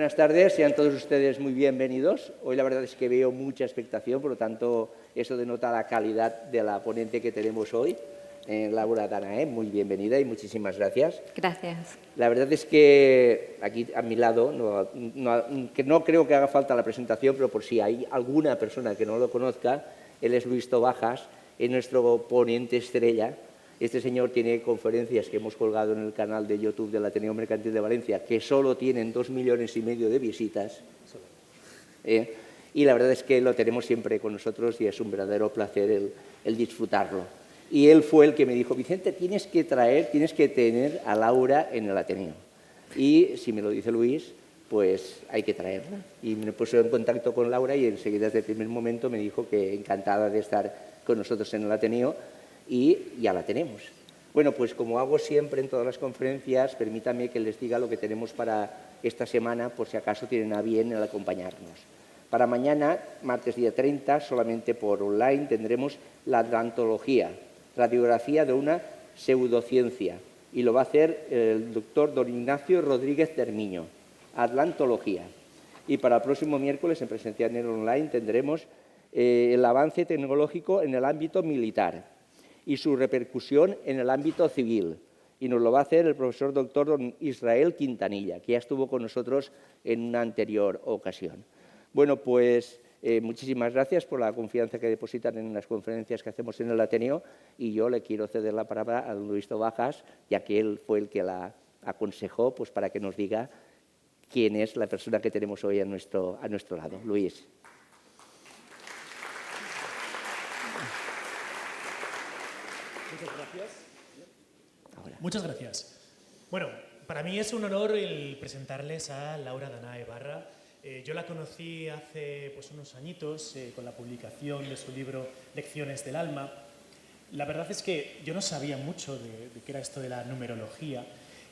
Buenas tardes, sean todos ustedes muy bienvenidos. Hoy la verdad es que veo mucha expectación, por lo tanto eso denota la calidad de la ponente que tenemos hoy. Laura Danae, muy bienvenida y muchísimas gracias. Gracias. La verdad es que aquí a mi lado, que no creo que haga falta la presentación, pero por si hay alguna persona que no lo conozca, él es Luis Tobajas, es nuestro ponente estrella. Este señor tiene conferencias que hemos colgado en el canal de YouTube del Ateneo Mercantil de Valencia, que solo tienen 2,5 millones de visitas. Y la verdad es que lo tenemos siempre con nosotros y es un verdadero placer el disfrutarlo. Y él fue el que me dijo, Vicente, tienes que tener a Laura en el Ateneo. Y si me lo dice Luis, pues hay que traerla. Y me puse en contacto con Laura y enseguida, desde el primer momento, me dijo que encantada de estar con nosotros en el Ateneo. Y ya la tenemos. Bueno, pues como hago siempre en todas las conferencias, permítame que les diga lo que tenemos para esta semana, por si acaso tienen a bien el acompañarnos. Para mañana, martes día 30, solamente por online, tendremos la atlantología, radiografía de una pseudociencia, y lo va a hacer el doctor don Ignacio Rodríguez Termiño, atlantología. Y para el próximo miércoles, en presencial y en online, tendremos el avance tecnológico en el ámbito militar y su repercusión en el ámbito civil. Y nos lo va a hacer el profesor doctor don Israel Quintanilla, que ya estuvo con nosotros en una anterior ocasión. Bueno, pues muchísimas gracias por la confianza que depositan en las conferencias que hacemos en el Ateneo, y yo le quiero ceder la palabra a Luis Tobajas, ya que él fue el que la aconsejó, pues para que nos diga quién es la persona que tenemos hoy a nuestro lado. Luis. Muchas gracias. Bueno, para mí es un honor el presentarles a Laura Danae Barra. Yo la conocí hace unos añitos con la publicación de su libro Lecciones del Alma. La verdad es que yo no sabía mucho de qué era esto de la numerología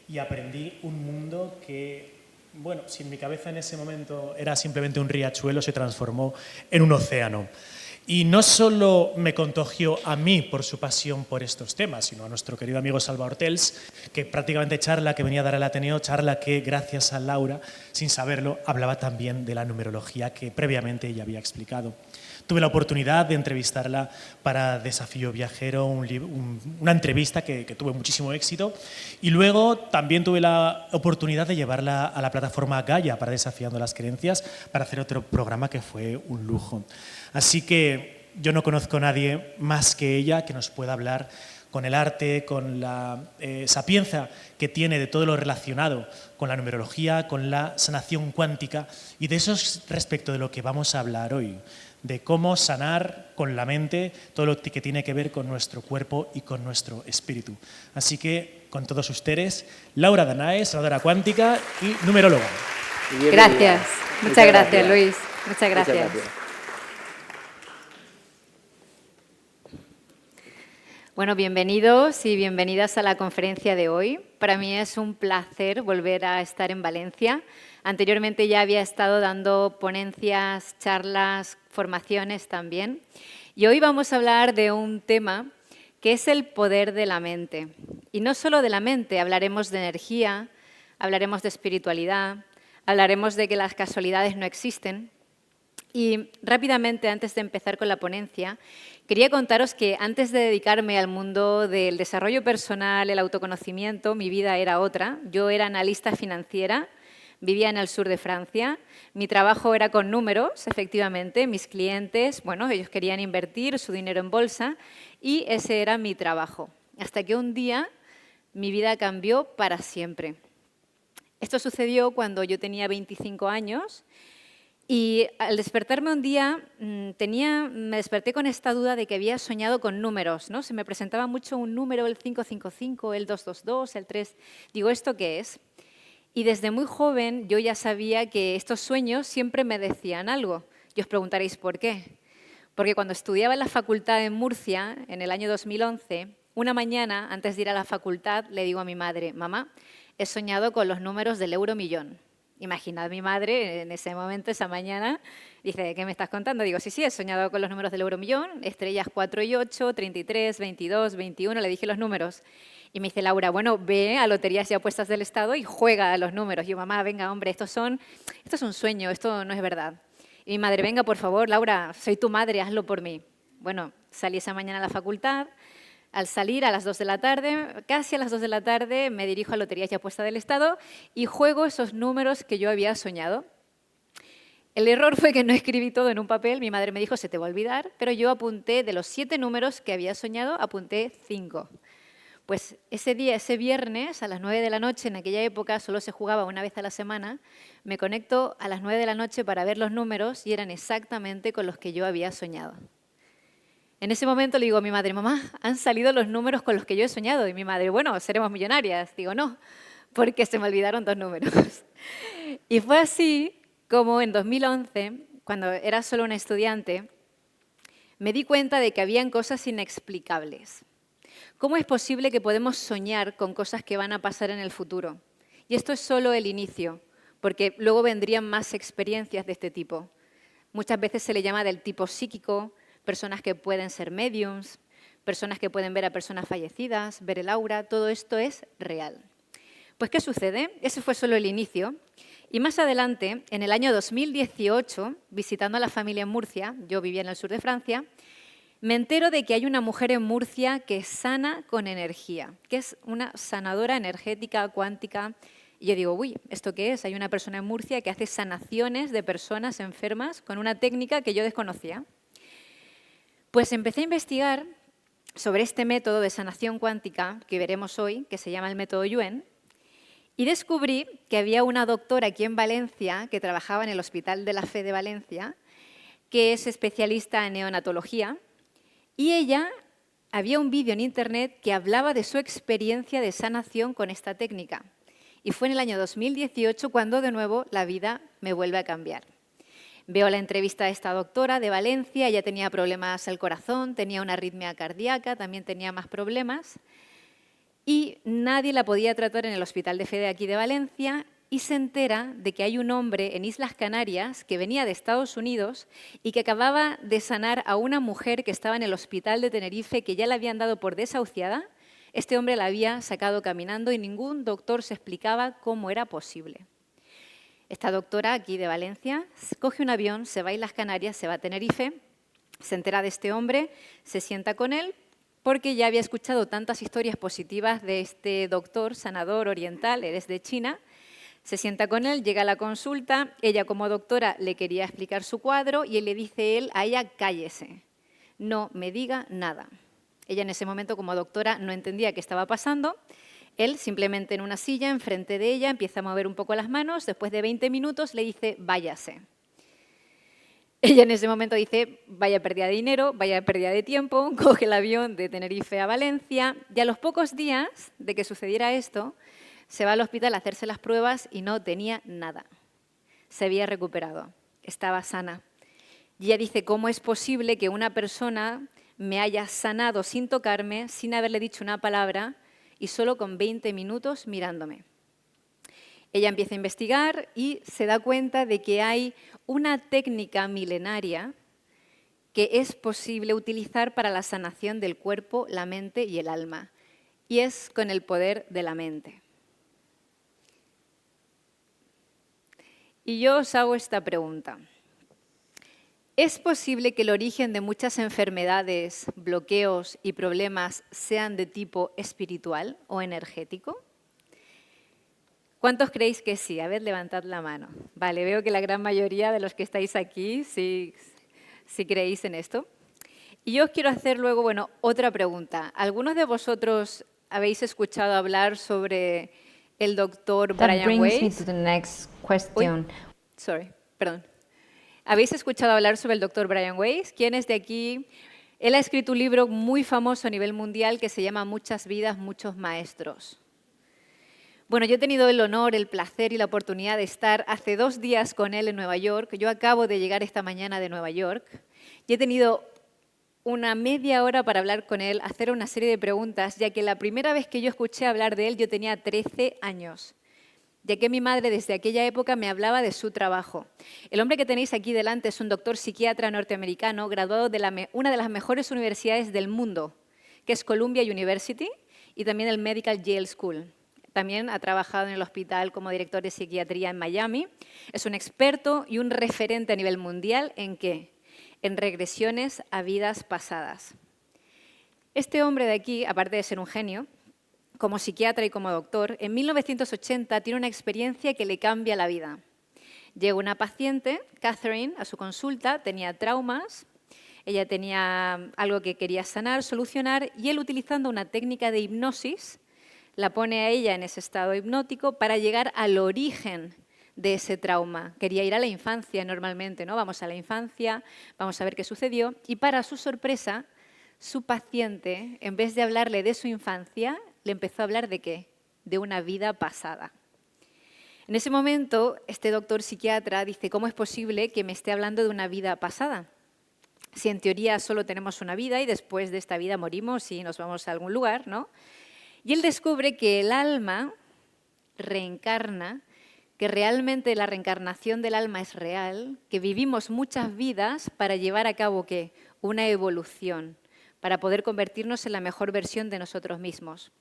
y aprendí un mundo que, bueno, si en mi cabeza en ese momento era simplemente un riachuelo, se transformó en un océano. Y no solo me contagió a mí por su pasión por estos temas, sino a nuestro querido amigo Salva Hortels, que prácticamente charla que venía a dar al Ateneo, charla que gracias a Laura, sin saberlo, hablaba también de la numerología que previamente ella había explicado. Tuve la oportunidad de entrevistarla para Desafío Viajero, una entrevista que tuvo muchísimo éxito, y luego también tuve la oportunidad de llevarla a la plataforma Gaia para Desafiando las Creencias, para hacer otro programa que fue un lujo. Así que yo no conozco a nadie más que ella que nos pueda hablar con el arte, con la sapiencia que tiene de todo lo relacionado con la numerología, con la sanación cuántica, y de eso es respecto de lo que vamos a hablar hoy, de cómo sanar con la mente todo lo que tiene que ver con nuestro cuerpo y con nuestro espíritu. Así que, con todos ustedes, Laura Danae, sanadora cuántica y numeróloga. Gracias. Muchas gracias, Luis. Muchas gracias. Muchas gracias. Bueno, bienvenidos y bienvenidas a la conferencia de hoy. Para mí es un placer volver a estar en Valencia. Anteriormente ya había estado dando ponencias, charlas, formaciones también. Y hoy vamos a hablar de un tema que es el poder de la mente. Y no solo de la mente, hablaremos de energía, hablaremos de espiritualidad, hablaremos de que las casualidades no existen. Y rápidamente, antes de empezar con la ponencia, quería contaros que antes de dedicarme al mundo del desarrollo personal, el autoconocimiento, mi vida era otra. Yo era analista financiera, vivía en el sur de Francia, mi trabajo era con números, efectivamente, mis clientes, bueno, ellos querían invertir su dinero en bolsa y ese era mi trabajo. Hasta que un día mi vida cambió para siempre. Esto sucedió cuando yo tenía 25 años. Y al despertarme un día, me desperté con esta duda de que había soñado con números, ¿no? Se me presentaba mucho un número, el 555, el 222, el 3. Digo, ¿esto qué es? Y desde muy joven yo ya sabía que estos sueños siempre me decían algo. Y os preguntaréis por qué. Porque cuando estudiaba en la facultad en Murcia, en el año 2011, una mañana, antes de ir a la facultad, le digo a mi madre, mamá, he soñado con los números del euromillón. Imaginad mi madre en ese momento, esa mañana, dice, ¿qué me estás contando? Digo, sí, he soñado con los números del euromillón, estrellas 4 y 8, 33, 22, 21, le dije los números. Y me dice Laura, bueno, ve a Loterías y Apuestas del Estado y juega a los números. Y yo, mamá, venga, hombre, esto es un sueño, esto no es verdad. Y mi madre, venga, por favor, Laura, soy tu madre, hazlo por mí. Bueno, salí esa mañana a la facultad. Al salir a las 2 de la tarde, casi a las 2 de la tarde, me dirijo a Loterías y Apuestas del Estado y juego esos números que yo había soñado. El error fue que no escribí todo en un papel, mi madre me dijo, se te va a olvidar, pero yo apunté, de los 7 números que había soñado, apunté 5. Pues ese día, ese viernes, a las 9 de la noche, en aquella época solo se jugaba una vez a la semana, me conecto a las 9 de la noche para ver los números y eran exactamente con los que yo había soñado. En ese momento le digo a mi madre, mamá, han salido los números con los que yo he soñado. Y mi madre, bueno, seremos millonarias. Digo, no, porque se me olvidaron 2 números. Y fue así como en 2011, cuando era solo una estudiante, me di cuenta de que habían cosas inexplicables. ¿Cómo es posible que podemos soñar con cosas que van a pasar en el futuro? Y esto es solo el inicio, porque luego vendrían más experiencias de este tipo. Muchas veces se le llama del tipo psíquico, personas que pueden ser mediums, personas que pueden ver a personas fallecidas, ver el aura, todo esto es real. Pues, ¿qué sucede? Ese fue solo el inicio. Y más adelante, en el año 2018, visitando a la familia en Murcia, yo vivía en el sur de Francia, me entero de que hay una mujer en Murcia que sana con energía, que es una sanadora energética cuántica. Y yo digo, uy, ¿esto qué es? Hay una persona en Murcia que hace sanaciones de personas enfermas con una técnica que yo desconocía. Pues empecé a investigar sobre este método de sanación cuántica que veremos hoy, que se llama el método Yuen, y descubrí que había una doctora aquí en Valencia que trabajaba en el Hospital de la Fe de Valencia, que es especialista en neonatología, y ella, había un vídeo en Internet que hablaba de su experiencia de sanación con esta técnica. Y fue en el año 2018 cuando de nuevo la vida me vuelve a cambiar. Veo la entrevista de esta doctora de Valencia, ella tenía problemas al corazón, tenía una arritmia cardíaca, también tenía más problemas y nadie la podía tratar en el Hospital de Fe de aquí de Valencia y se entera de que hay un hombre en Islas Canarias que venía de Estados Unidos y que acababa de sanar a una mujer que estaba en el Hospital de Tenerife que ya la habían dado por desahuciada. Este hombre la había sacado caminando y ningún doctor se explicaba cómo era posible. Esta doctora aquí de Valencia coge un avión, se va a Islas Canarias, se va a Tenerife, se entera de este hombre, se sienta con él, porque ya había escuchado tantas historias positivas de este doctor sanador oriental, él es de China. Se sienta con él, llega a la consulta, ella como doctora le quería explicar su cuadro y él le dice a ella, cállese, no me diga nada. Ella en ese momento como doctora no entendía qué estaba pasando. Él simplemente en una silla, enfrente de ella, empieza a mover un poco las manos. Después de 20 minutos le dice, váyase. Ella en ese momento dice, vaya pérdida de dinero, vaya pérdida de tiempo, coge el avión de Tenerife a Valencia y a los pocos días de que sucediera esto, se va al hospital a hacerse las pruebas y no tenía nada. Se había recuperado, estaba sana. Y ella dice, ¿cómo es posible que una persona me haya sanado sin tocarme, sin haberle dicho una palabra, y solo con 20 minutos mirándome? Ella empieza a investigar y se da cuenta de que hay una técnica milenaria que es posible utilizar para la sanación del cuerpo, la mente y el alma. Y es con el poder de la mente. Y yo os hago esta pregunta. ¿Es posible que el origen de muchas enfermedades, bloqueos y problemas sean de tipo espiritual o energético? ¿Cuántos creéis que sí? A ver, levantad la mano. Vale, veo que la gran mayoría de los que estáis aquí sí creéis en esto. Y yo os quiero hacer luego, otra pregunta. ¿Algunos de vosotros habéis escuchado hablar sobre el doctor Brian Weiss? Perdón. ¿Habéis escuchado hablar sobre el doctor Brian Weiss? ¿Quién es de aquí? Él ha escrito un libro muy famoso a nivel mundial que se llama Muchas vidas, muchos maestros. Bueno, yo he tenido el honor, el placer y la oportunidad de estar hace 2 días con él en Nueva York. Yo acabo de llegar esta mañana de Nueva York y he tenido una media hora para hablar con él, hacer una serie de preguntas, ya que la primera vez que yo escuché hablar de él yo tenía 13 años. ya que mi madre desde aquella época me hablaba de su trabajo. El hombre que tenéis aquí delante es un doctor psiquiatra norteamericano graduado de una de las mejores universidades del mundo, que es Columbia University, y también el Medical Yale School. También ha trabajado en el hospital como director de psiquiatría en Miami. Es un experto y un referente a nivel mundial ¿en qué? En regresiones a vidas pasadas. Este hombre de aquí, aparte de ser un genio, como psiquiatra y como doctor, en 1980 tiene una experiencia que le cambia la vida. Llega una paciente, Catherine, a su consulta, tenía traumas, ella tenía algo que quería sanar, solucionar, y él, utilizando una técnica de hipnosis, la pone a ella en ese estado hipnótico para llegar al origen de ese trauma. Quería ir a la infancia normalmente, ¿no? Vamos a la infancia, vamos a ver qué sucedió, y para su sorpresa, su paciente, en vez de hablarle de su infancia, le empezó a hablar ¿de qué? De una vida pasada. En ese momento, este doctor psiquiatra dice, ¿cómo es posible que me esté hablando de una vida pasada? Si en teoría solo tenemos una vida y después de esta vida morimos y nos vamos a algún lugar, ¿no? Y él descubre que el alma reencarna, que realmente la reencarnación del alma es real, que vivimos muchas vidas para llevar a cabo ¿qué? Una evolución, para poder convertirnos en la mejor versión de nosotros mismos.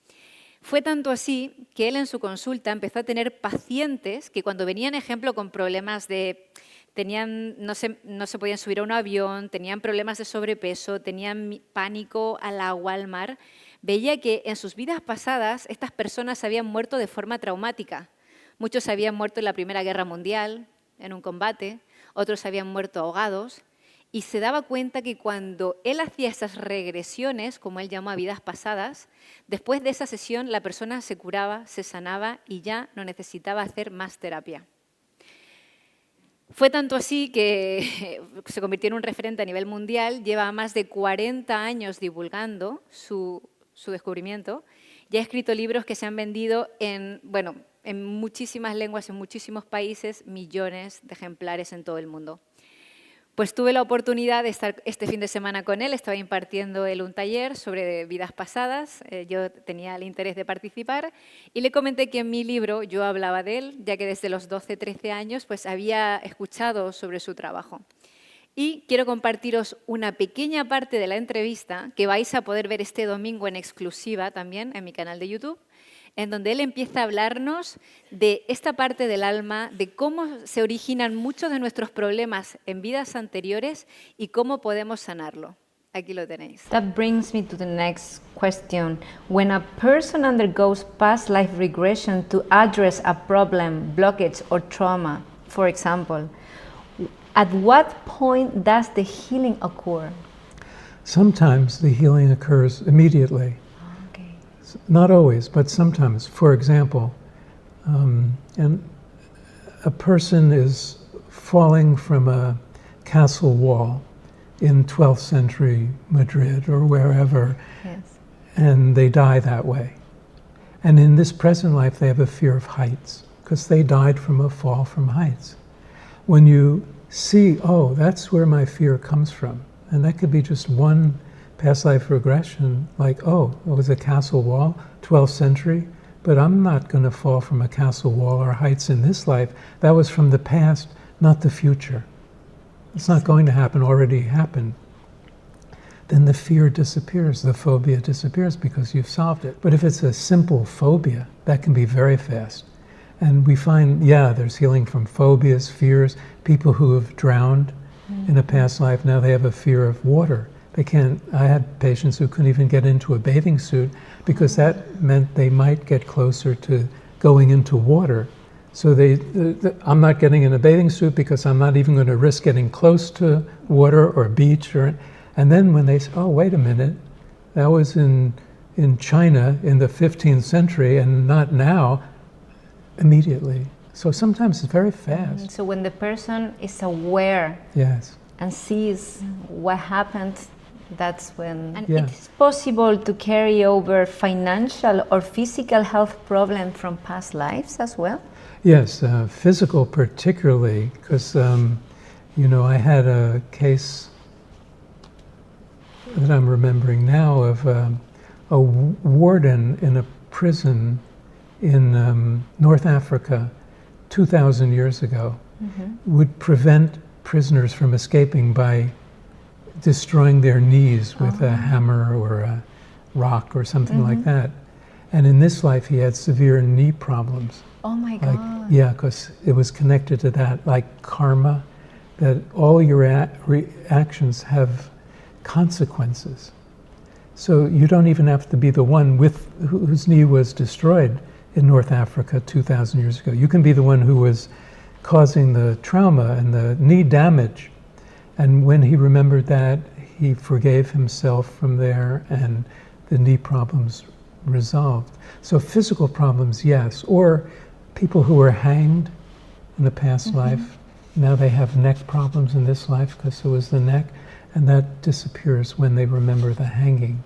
Fue tanto así que él en su consulta empezó a tener pacientes que cuando venían, ejemplo, con problemas de... no se podían subir a un avión, tenían problemas de sobrepeso, tenían pánico al agua, al mar, veía que en sus vidas pasadas estas personas habían muerto de forma traumática. Muchos habían muerto en la Primera Guerra Mundial, en un combate, otros habían muerto ahogados, y se daba cuenta que cuando él hacía esas regresiones, como él llamó a vidas pasadas, después de esa sesión la persona se curaba, se sanaba y ya no necesitaba hacer más terapia. Fue tanto así que se convirtió en un referente a nivel mundial, lleva más de 40 años divulgando su descubrimiento y ha escrito libros que se han vendido en muchísimas lenguas, en muchísimos países, millones de ejemplares en todo el mundo. Pues tuve la oportunidad de estar este fin de semana con él, estaba impartiendo él un taller sobre vidas pasadas, yo tenía el interés de participar y le comenté que en mi libro yo hablaba de él, ya que desde los 12, 13 años pues había escuchado sobre su trabajo. Y quiero compartiros una pequeña parte de la entrevista que vais a poder ver este domingo en exclusiva también en mi canal de YouTube, en donde él empieza a hablarnos de esta parte del alma, de cómo se originan muchos de nuestros problemas en vidas anteriores y cómo podemos sanarlo. Aquí lo tenéis. That brings me to the next question. When a person undergoes past life regression to address a problem, blockage or trauma, for example, at what point does the healing occur? Sometimes the healing occurs immediately. Not always, but sometimes. For example, and a person is falling from a castle wall in 12th century Madrid or wherever, Yes. and they die that way. And in this present life, they have a fear of heights because they died from a fall from heights. When you see, oh, that's where my fear comes from, and that could be just one past life regression, like, oh, it was a castle wall, 12th century, but I'm not going to fall from a castle wall or heights in this life. That was from the past, not the future. It's not going to happen, already happened. Then the fear disappears, the phobia disappears because you've solved it. But if it's a simple phobia, that can be very fast. And we find, yeah, there's healing from phobias, fears, people who have drowned in a past life, now they have a fear of water. They can't, I had patients who couldn't even get into a bathing suit because that meant they might get closer to going into water. So I'm not getting in a bathing suit because I'm not even going to risk getting close to water or beach. And then when they say, oh, wait a minute, that was in China in the 15th century and not now, immediately. So sometimes it's very fast. So when the person is aware Yes. and sees what happened, that's when... And Yeah. it's possible to carry over financial or physical health problems from past lives as well? Yes, physical particularly, because, I had a case that I'm remembering now of a warden in a prison in North Africa 2,000 years ago would prevent prisoners from escaping by destroying their knees with a hammer or a rock or something like that. And in this life, he had severe knee problems. Oh my Like, God. yeah, because it was connected to that, like karma, that all your actions have consequences. So you don't even have to be the one with whose knee was destroyed in North Africa 2,000 years ago. You can be the one who was causing the trauma and the knee damage. And when he remembered that, he forgave himself from there, and the knee problems resolved. So physical problems, yes. Or people who were hanged in the past life, now they have neck problems in this life because it was the neck, and that disappears when they remember the hanging.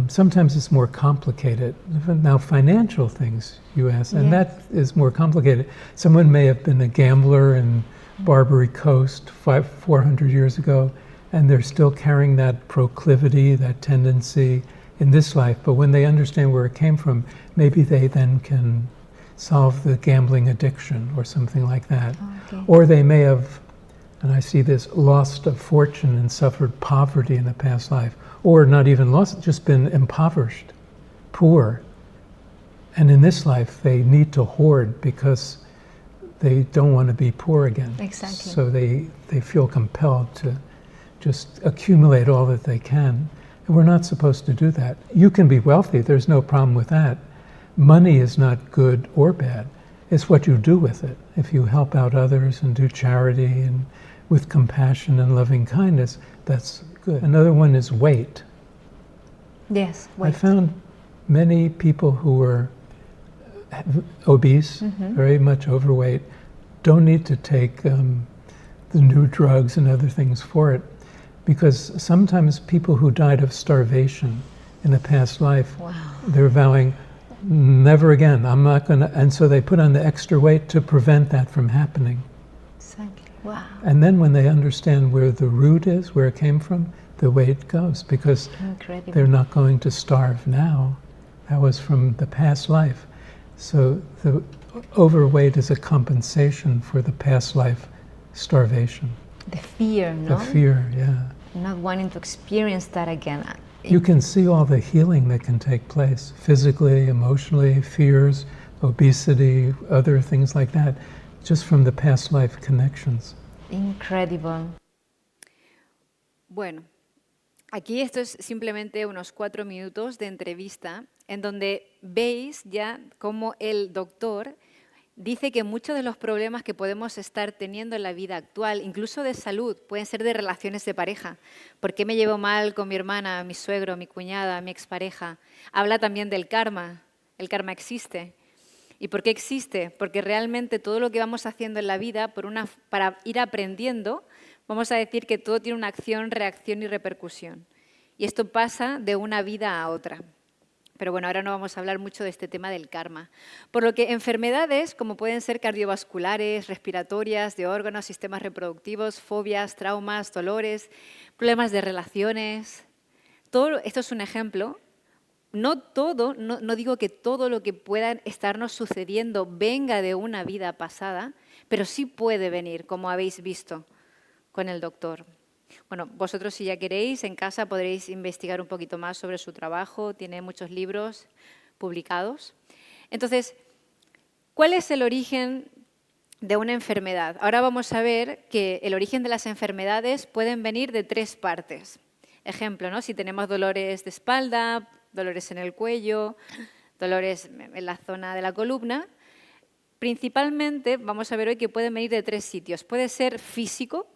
Sometimes it's more complicated. Now, financial things, you ask, and that is more complicated. Someone may have been a gambler in Barbary Coast 400 years ago, and they're still carrying that proclivity, that tendency in this life. But when they understand where it came from, maybe they then can solve the gambling addiction or something like that. Okay. Or they may have, and I see this, lost a fortune and suffered poverty in the past life. Or not even lost, just been impoverished, poor. And in this life, they need to hoard because they don't want to be poor again. Exactly. So they feel compelled to just accumulate all that they can. And we're not supposed to do that. You can be wealthy, there's no problem with that. Money is not good or bad. It's what you do with it. If you help out others and do charity and with compassion and loving kindness, that's good. Another one is weight. Yes, I weight. found many people who were obese, very much overweight, don't need to take the new drugs and other things for it, because sometimes people who died of starvation in a past life, they're vowing, never again, I'm not going to, and so they put on the extra weight to prevent that from happening. Exactly. Wow. And then when they understand where the root is, where it came from, the weight goes, because Incredible. they're not going to starve now. That was from the past life. So the overweight is a compensation for the past life starvation. The fear, no? The fear, yeah. Not wanting to experience that again. You can see all the healing that can take place, physically, emotionally, fears, obesity, other things like that, just from the past life connections. Incredible. Bueno, aquí esto es simplemente unos 4 minutos de entrevista en donde veis ya cómo el doctor dice que muchos de los problemas que podemos estar teniendo en la vida actual, incluso de salud, pueden ser de relaciones de pareja. ¿Por qué me llevo mal con mi hermana, mi suegro, mi cuñada, mi expareja? Habla también del karma. El karma existe. ¿Y por qué existe? Porque realmente todo lo que vamos haciendo en la vida, para ir aprendiendo, vamos a decir que todo tiene una acción, reacción y repercusión. Y esto pasa de una vida a otra. Pero bueno, ahora no vamos a hablar mucho de este tema del karma. Por lo que enfermedades como pueden ser cardiovasculares, respiratorias, de órganos, sistemas reproductivos, fobias, traumas, dolores, problemas de relaciones, todo esto es un ejemplo. No digo que todo lo que pueda estarnos sucediendo venga de una vida pasada, pero sí puede venir, como habéis visto con el doctor. Bueno, vosotros si ya queréis, en casa podréis investigar un poquito más sobre su trabajo, tiene muchos libros publicados. Entonces, ¿cuál es el origen de una enfermedad? Ahora vamos a ver que el origen de las enfermedades pueden venir de 3 partes. Ejemplo, ¿no? Si tenemos dolores de espalda, dolores en el cuello, dolores en la zona de la columna, principalmente vamos a ver hoy que pueden venir de 3 sitios. Puede ser físico.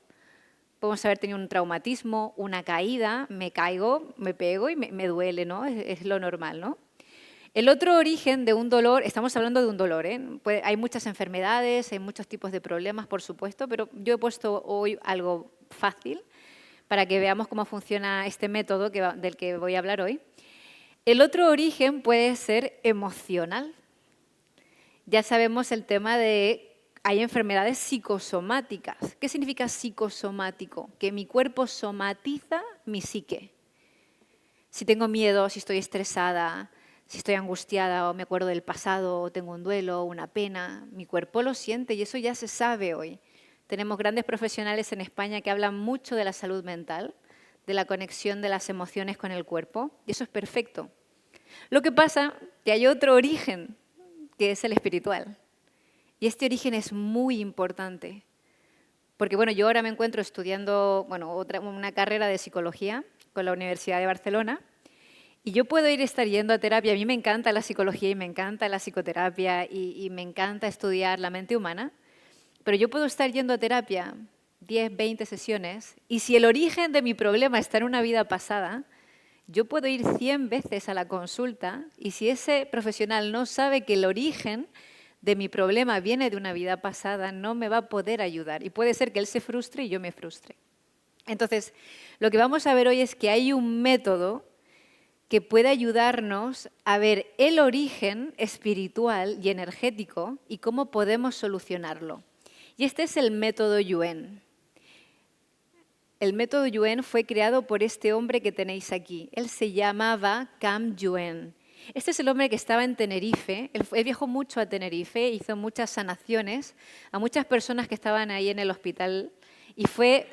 Podemos haber tenido un traumatismo, una caída, me caigo, me pego y me duele, ¿no? Es lo normal, ¿no? El otro origen de un dolor, estamos hablando de un dolor, ¿eh? Hay muchas enfermedades, hay muchos tipos de problemas, por supuesto, pero yo he puesto hoy algo fácil para que veamos cómo funciona este método del que voy a hablar hoy. El otro origen puede ser emocional. Ya sabemos el tema de... Hay enfermedades psicosomáticas. ¿Qué significa psicosomático? Que mi cuerpo somatiza mi psique. Si tengo miedo, si estoy estresada, Si estoy angustiada o me acuerdo del pasado o tengo un duelo o una pena, mi cuerpo lo siente y eso ya se sabe hoy. Tenemos grandes profesionales en España que hablan mucho de la salud mental, de la conexión de las emociones con el cuerpo, y eso es perfecto. Lo que pasa es que hay otro origen, que es el espiritual. Y este origen es muy importante. Porque bueno, yo ahora me encuentro estudiando una carrera de psicología con la Universidad de Barcelona, y yo puedo estar yendo a terapia. A mí me encanta la psicología y me encanta la psicoterapia y me encanta estudiar la mente humana, pero yo puedo estar yendo a terapia 10, 20 sesiones y si el origen de mi problema está en una vida pasada, yo puedo ir 100 veces a la consulta y si ese profesional no sabe que el origen de mi problema viene de una vida pasada, no me va a poder ayudar y puede ser que él se frustre y yo me frustre. Entonces, lo que vamos a ver hoy es que hay un método que puede ayudarnos a ver el origen espiritual y energético y cómo podemos solucionarlo. Y este es el método Yuen. El método Yuen fue creado por este hombre que tenéis aquí. Él se llamaba Cam Yuen. Este es el hombre que estaba en Tenerife. Él viajó mucho a Tenerife, hizo muchas sanaciones a muchas personas que estaban ahí en el hospital y fue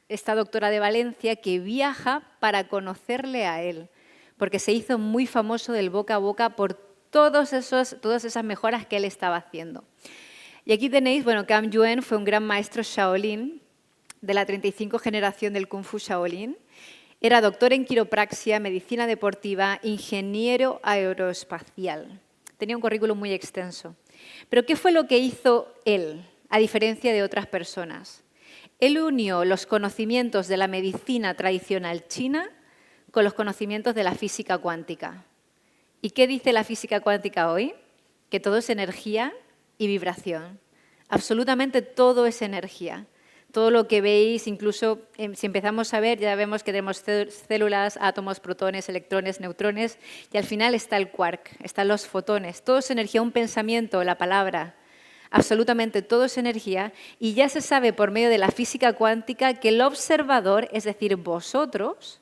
esta doctora de Valencia que viaja para conocerle a él, porque se hizo muy famoso del boca a boca por todas esas mejoras que él estaba haciendo. Y aquí tenéis, Cam Yuen fue un gran maestro Shaolin de la 35 generación del Kung Fu Shaolin. Era doctor en quiropraxia, medicina deportiva, ingeniero aeroespacial. Tenía un currículum muy extenso. Pero ¿qué fue lo que hizo él, a diferencia de otras personas? Él unió los conocimientos de la medicina tradicional china con los conocimientos de la física cuántica. ¿Y qué dice la física cuántica hoy? Que todo es energía y vibración. Absolutamente todo es energía. Todo lo que veis, incluso si empezamos a ver, ya vemos que tenemos células, átomos, protones, electrones, neutrones, y al final está el quark, están los fotones. Todo es energía, un pensamiento, la palabra. Absolutamente todo es energía y ya se sabe por medio de la física cuántica que el observador, es decir, vosotros,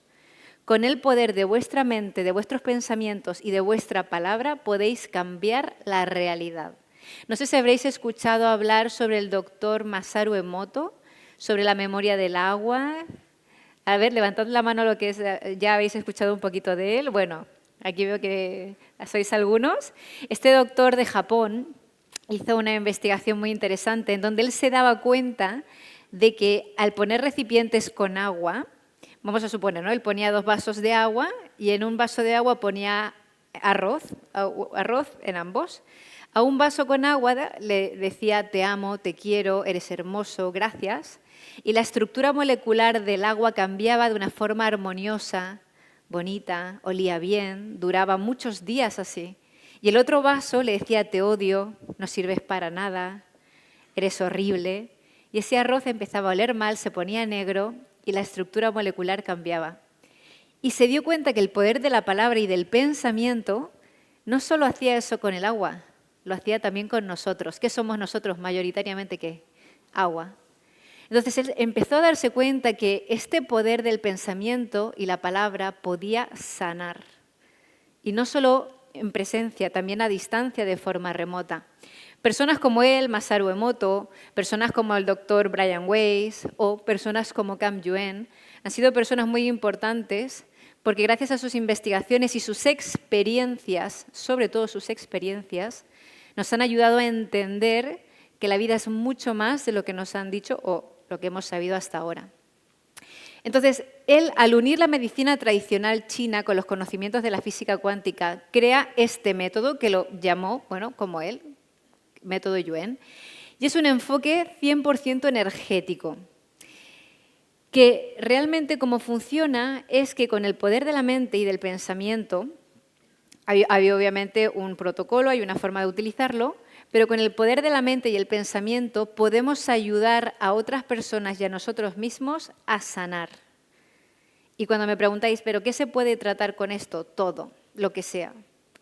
con el poder de vuestra mente, de vuestros pensamientos y de vuestra palabra, podéis cambiar la realidad. No sé si habréis escuchado hablar sobre el doctor Masaru Emoto, sobre la memoria del agua. A ver, levantad la mano lo que es, ya habéis escuchado un poquito de él. Bueno, aquí veo que sois algunos. Este doctor de Japón hizo una investigación muy interesante en donde él se daba cuenta de que al poner recipientes con agua, vamos a suponer, ¿no? Él ponía 2 vasos de agua y en un vaso de agua ponía arroz en ambos. A un vaso con agua le decía te amo, te quiero, eres hermoso, gracias. Y la estructura molecular del agua cambiaba de una forma armoniosa, bonita, olía bien, duraba muchos días así. Y el otro vaso le decía te odio, no sirves para nada, eres horrible. Y ese arroz empezaba a oler mal, se ponía negro y la estructura molecular cambiaba. Y se dio cuenta que el poder de la palabra y del pensamiento no solo hacía eso con el agua, lo hacía también con nosotros. ¿Qué somos nosotros mayoritariamente? ¿Qué? Agua. Entonces él empezó a darse cuenta que este poder del pensamiento y la palabra podía sanar. Y no solo en presencia, también a distancia de forma remota. Personas como él, Masaru Emoto, personas como el doctor Brian Weiss o personas como Cam Yuen han sido personas muy importantes porque gracias a sus investigaciones y sus experiencias, sobre todo sus experiencias, nos han ayudado a entender que la vida es mucho más de lo que nos han dicho o lo que hemos sabido hasta ahora. Entonces, él, al unir la medicina tradicional china con los conocimientos de la física cuántica, crea este método que lo llamó, como él, método Yuen, y es un enfoque 100% energético, que realmente cómo funciona es que con el poder de la mente y del pensamiento, hay obviamente un protocolo, hay una forma de utilizarlo, pero con el poder de la mente y el pensamiento podemos ayudar a otras personas y a nosotros mismos a sanar. Y cuando me preguntáis, ¿pero qué se puede tratar con esto? Todo, lo que sea,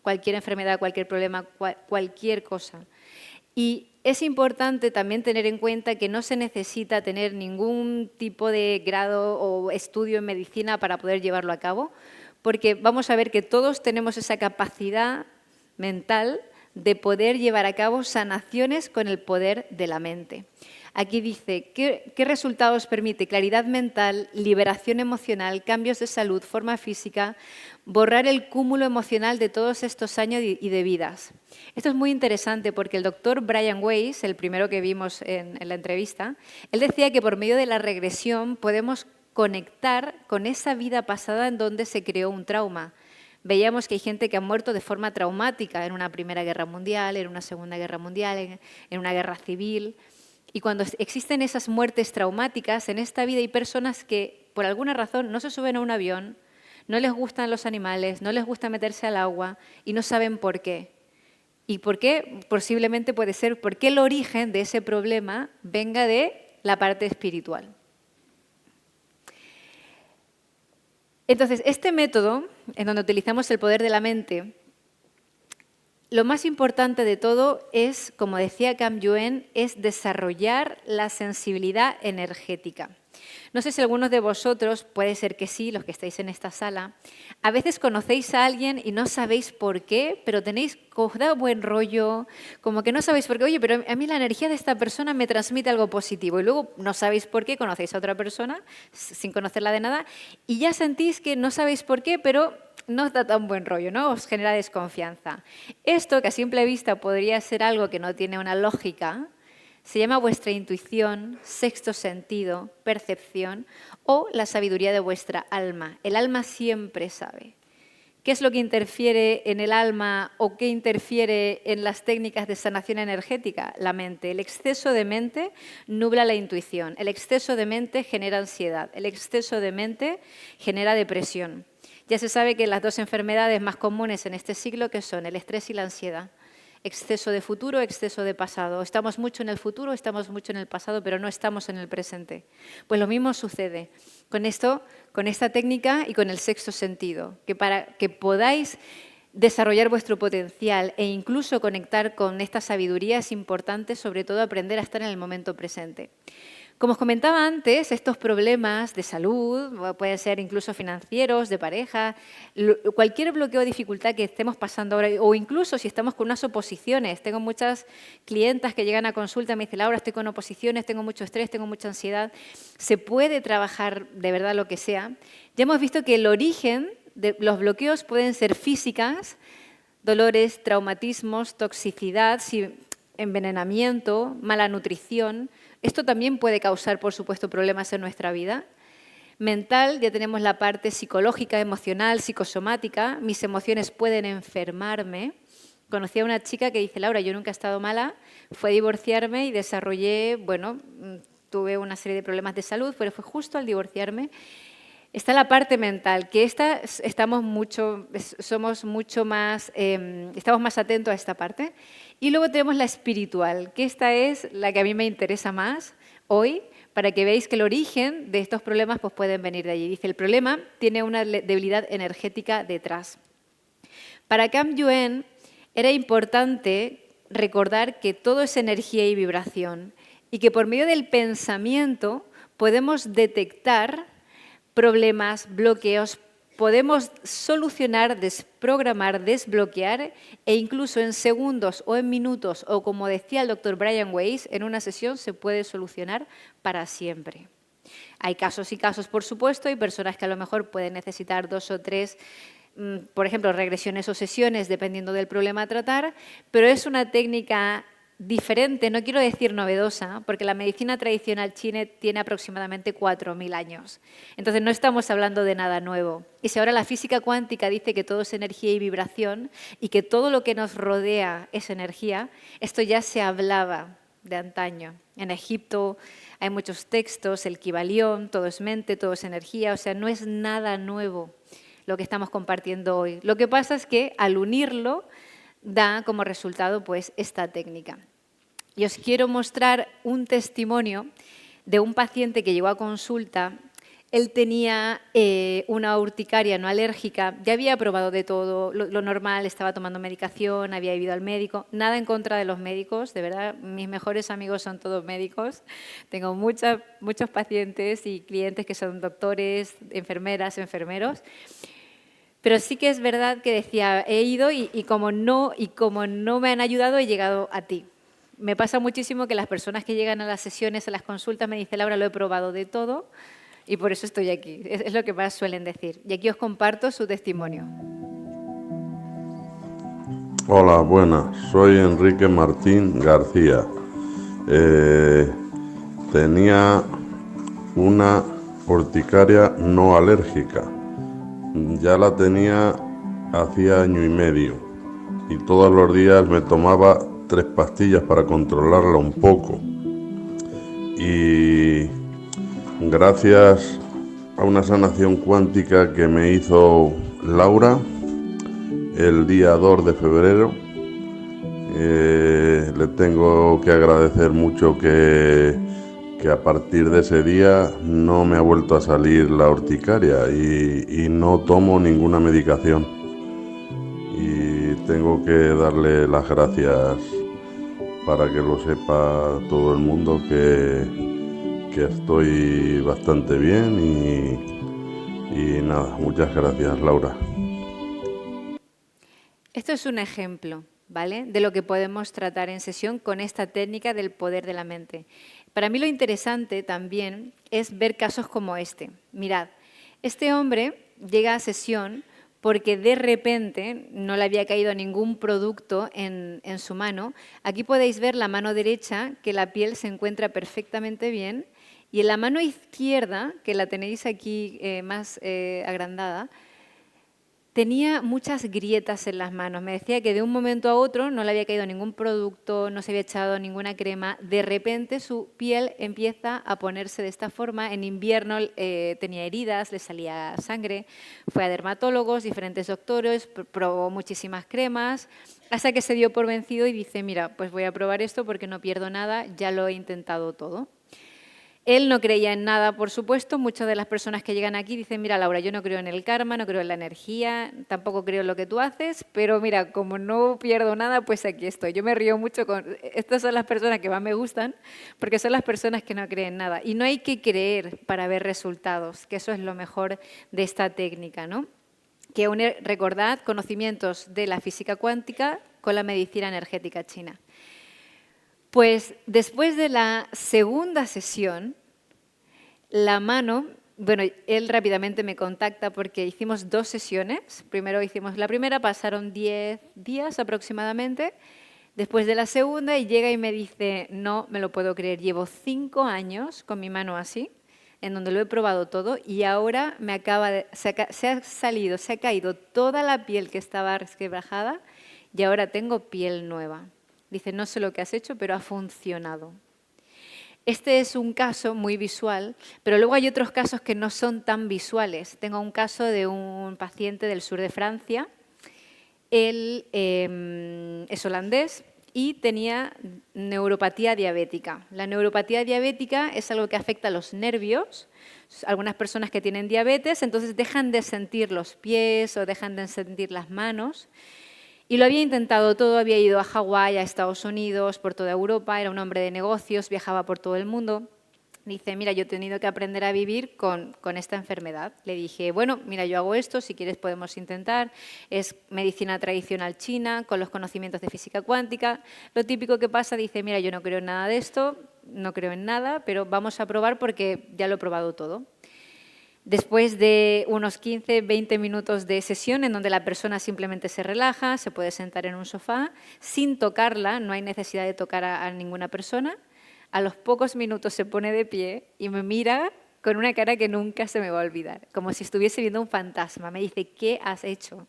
cualquier enfermedad, cualquier problema, cualquier cosa. Y es importante también tener en cuenta que no se necesita tener ningún tipo de grado o estudio en medicina para poder llevarlo a cabo, porque vamos a ver que todos tenemos esa capacidad mental de poder llevar a cabo sanaciones con el poder de la mente. Aquí dice, ¿qué resultados permite? Claridad mental, liberación emocional, cambios de salud, forma física, borrar el cúmulo emocional de todos estos años y de vidas. Esto es muy interesante porque el doctor Brian Weiss, el primero que vimos en la entrevista, él decía que por medio de la regresión podemos conectar con esa vida pasada en donde se creó un trauma. Veíamos que hay gente que ha muerto de forma traumática en una Primera Guerra Mundial, en una Segunda Guerra Mundial, en una guerra civil. Y cuando existen esas muertes traumáticas, en esta vida hay personas que por alguna razón no se suben a un avión, no les gustan los animales, no les gusta meterse al agua y no saben por qué. ¿Y por qué? Posiblemente puede ser porque el origen de ese problema venga de la parte espiritual. Entonces, este método, en donde utilizamos el poder de la mente, lo más importante de todo es, como decía Cam Yuen, es desarrollar la sensibilidad energética. No sé si algunos de vosotros, puede ser que sí, los que estáis en esta sala, a veces conocéis a alguien y no sabéis por qué, pero os da buen rollo, como que no sabéis por qué, oye, pero a mí la energía de esta persona me transmite algo positivo y luego no sabéis por qué, conocéis a otra persona sin conocerla de nada y ya sentís que no sabéis por qué, pero no os da tan buen rollo, ¿no? Os genera desconfianza. Esto, que a simple vista podría ser algo que no tiene una lógica, se llama vuestra intuición, sexto sentido, percepción o la sabiduría de vuestra alma. El alma siempre sabe. ¿Qué es lo que interfiere en el alma o qué interfiere en las técnicas de sanación energética? La mente. El exceso de mente nubla la intuición. El exceso de mente genera ansiedad. El exceso de mente genera depresión. Ya se sabe que las dos enfermedades más comunes en este siglo que son el estrés y la ansiedad. Exceso de futuro, exceso de pasado. Estamos mucho en el futuro, estamos mucho en el pasado, pero no estamos en el presente. Pues lo mismo sucede con esto, con esta técnica y con el sexto sentido, que para que podáis desarrollar vuestro potencial e incluso conectar con esta sabiduría es importante, sobre todo, aprender a estar en el momento presente. Como os comentaba antes, estos problemas de salud, pueden ser incluso financieros, de pareja, cualquier bloqueo o dificultad que estemos pasando ahora, o incluso si estamos con unas oposiciones. Tengo muchas clientas que llegan a consulta y me dicen, Laura, estoy con oposiciones, tengo mucho estrés, tengo mucha ansiedad. Se puede trabajar de verdad lo que sea. Ya hemos visto que el origen de los bloqueos pueden ser físicas, dolores, traumatismos, toxicidad, envenenamiento, mala nutrición. Esto también puede causar, por supuesto, problemas en nuestra vida. Mental, ya tenemos la parte psicológica, emocional, psicosomática. Mis emociones pueden enfermarme. Conocí a una chica que dice, Laura, yo nunca he estado mala, fue a divorciarme y desarrollé, tuve una serie de problemas de salud, pero fue justo al divorciarme. Está la parte mental, que estamos más atentos a esta parte. Y luego tenemos la espiritual, que esta es la que a mí me interesa más hoy, para que veáis que el origen de estos problemas pues, pueden venir de allí. Dice, el problema tiene una debilidad energética detrás. Para Cam Yuen era importante recordar que todo es energía y vibración y que por medio del pensamiento podemos detectar problemas, bloqueos, podemos solucionar, desprogramar, desbloquear e incluso en segundos o en minutos o como decía el doctor Brian Weiss, en una sesión se puede solucionar para siempre. Hay casos y casos, por supuesto, hay personas que a lo mejor pueden necesitar 2 o 3, por ejemplo, regresiones o sesiones dependiendo del problema a tratar, pero es una técnica diferente, no quiero decir novedosa, porque la medicina tradicional china tiene aproximadamente 4.000 años. Entonces no estamos hablando de nada nuevo. Y si ahora la física cuántica dice que todo es energía y vibración y que todo lo que nos rodea es energía, esto ya se hablaba de antaño. En Egipto hay muchos textos, el Kybalión, todo es mente, todo es energía, o sea, no es nada nuevo lo que estamos compartiendo hoy. Lo que pasa es que al unirlo da como resultado pues esta técnica. Y os quiero mostrar un testimonio de un paciente que llegó a consulta. Él tenía una urticaria no alérgica, ya había probado de todo, lo normal, estaba tomando medicación, había ido al médico, nada en contra de los médicos, de verdad, mis mejores amigos son todos médicos. Tengo muchos pacientes y clientes que son doctores, enfermeras, enfermeros. Pero sí que es verdad que decía, he ido y como no me han ayudado, he llegado a ti. Me pasa muchísimo que las personas que llegan a las sesiones, a las consultas, me dicen, Laura, lo he probado de todo y por eso estoy aquí. Es lo que más suelen decir. Y aquí os comparto su testimonio. Hola, buenas. Soy Enrique Martín García. Tenía una urticaria no alérgica. Ya la tenía hacía año y medio y todos los días me tomaba 3 pastillas para controlarla un poco. Y gracias a una sanación cuántica que me hizo Laura el día 2 de febrero, le tengo que agradecer mucho que a partir de ese día no me ha vuelto a salir la urticaria y no tomo ninguna medicación. Y tengo que darle las gracias para que lo sepa todo el mundo que estoy bastante bien y nada, muchas gracias, Laura. Esto es un ejemplo, ¿vale?, de lo que podemos tratar en sesión con esta técnica del poder de la mente. Para mí lo interesante también es ver casos como este. Mirad, este hombre llega a sesión porque de repente no le había caído ningún producto en su mano. Aquí podéis ver la mano derecha, que la piel se encuentra perfectamente bien, y en la mano izquierda, que la tenéis aquí más agrandada, tenía muchas grietas en las manos. Me decía que de un momento a otro no le había caído ningún producto, no se había echado ninguna crema. De repente su piel empieza a ponerse de esta forma. En invierno tenía heridas, le salía sangre. Fue a dermatólogos, diferentes doctores, probó muchísimas cremas, hasta que se dio por vencido y dice, mira, pues voy a probar esto porque no pierdo nada, ya lo he intentado todo. Él no creía en nada, por supuesto. Muchas de las personas que llegan aquí dicen, mira, Laura, yo no creo en el karma, no creo en la energía, tampoco creo en lo que tú haces, pero mira, como no pierdo nada, pues aquí estoy. Yo me río mucho con... Estas son las personas que más me gustan, porque son las personas que no creen nada. Y no hay que creer para ver resultados, que eso es lo mejor de esta técnica, ¿no? Que une, recordad, conocimientos de la física cuántica con la medicina energética china. Pues después de la segunda sesión, la mano, bueno, él rápidamente me contacta porque hicimos 2 sesiones. Primero hicimos la primera, pasaron 10 días aproximadamente. Después de la segunda, y llega y me dice, no me lo puedo creer, llevo 5 años con mi mano así, en donde lo he probado todo y ahora se ha caído toda la piel que estaba resquebrajada y ahora tengo piel nueva. Dice, no sé lo que has hecho, pero ha funcionado. Este es un caso muy visual, pero luego hay otros casos que no son tan visuales. Tengo un caso de un paciente del sur de Francia. Él es holandés y tenía neuropatía diabética. La neuropatía diabética es algo que afecta a los nervios. Algunas personas que tienen diabetes, entonces dejan de sentir los pies o dejan de sentir las manos. Y lo había intentado todo, había ido a Hawái, a Estados Unidos, por toda Europa, era un hombre de negocios, viajaba por todo el mundo. Dice, mira, yo he tenido que aprender a vivir con esta enfermedad. Le dije, bueno, mira, yo hago esto, si quieres podemos intentar. Es medicina tradicional china, con los conocimientos de física cuántica. Lo típico que pasa, dice, mira, yo no creo en nada de esto, no creo en nada, pero vamos a probar porque ya lo he probado todo. Después de unos 15-20 minutos de sesión en donde la persona simplemente se relaja, se puede sentar en un sofá, sin tocarla, no hay necesidad de tocar a ninguna persona, a los pocos minutos se pone de pie y me mira con una cara que nunca se me va a olvidar, como si estuviese viendo un fantasma. Me dice, ¿qué has hecho?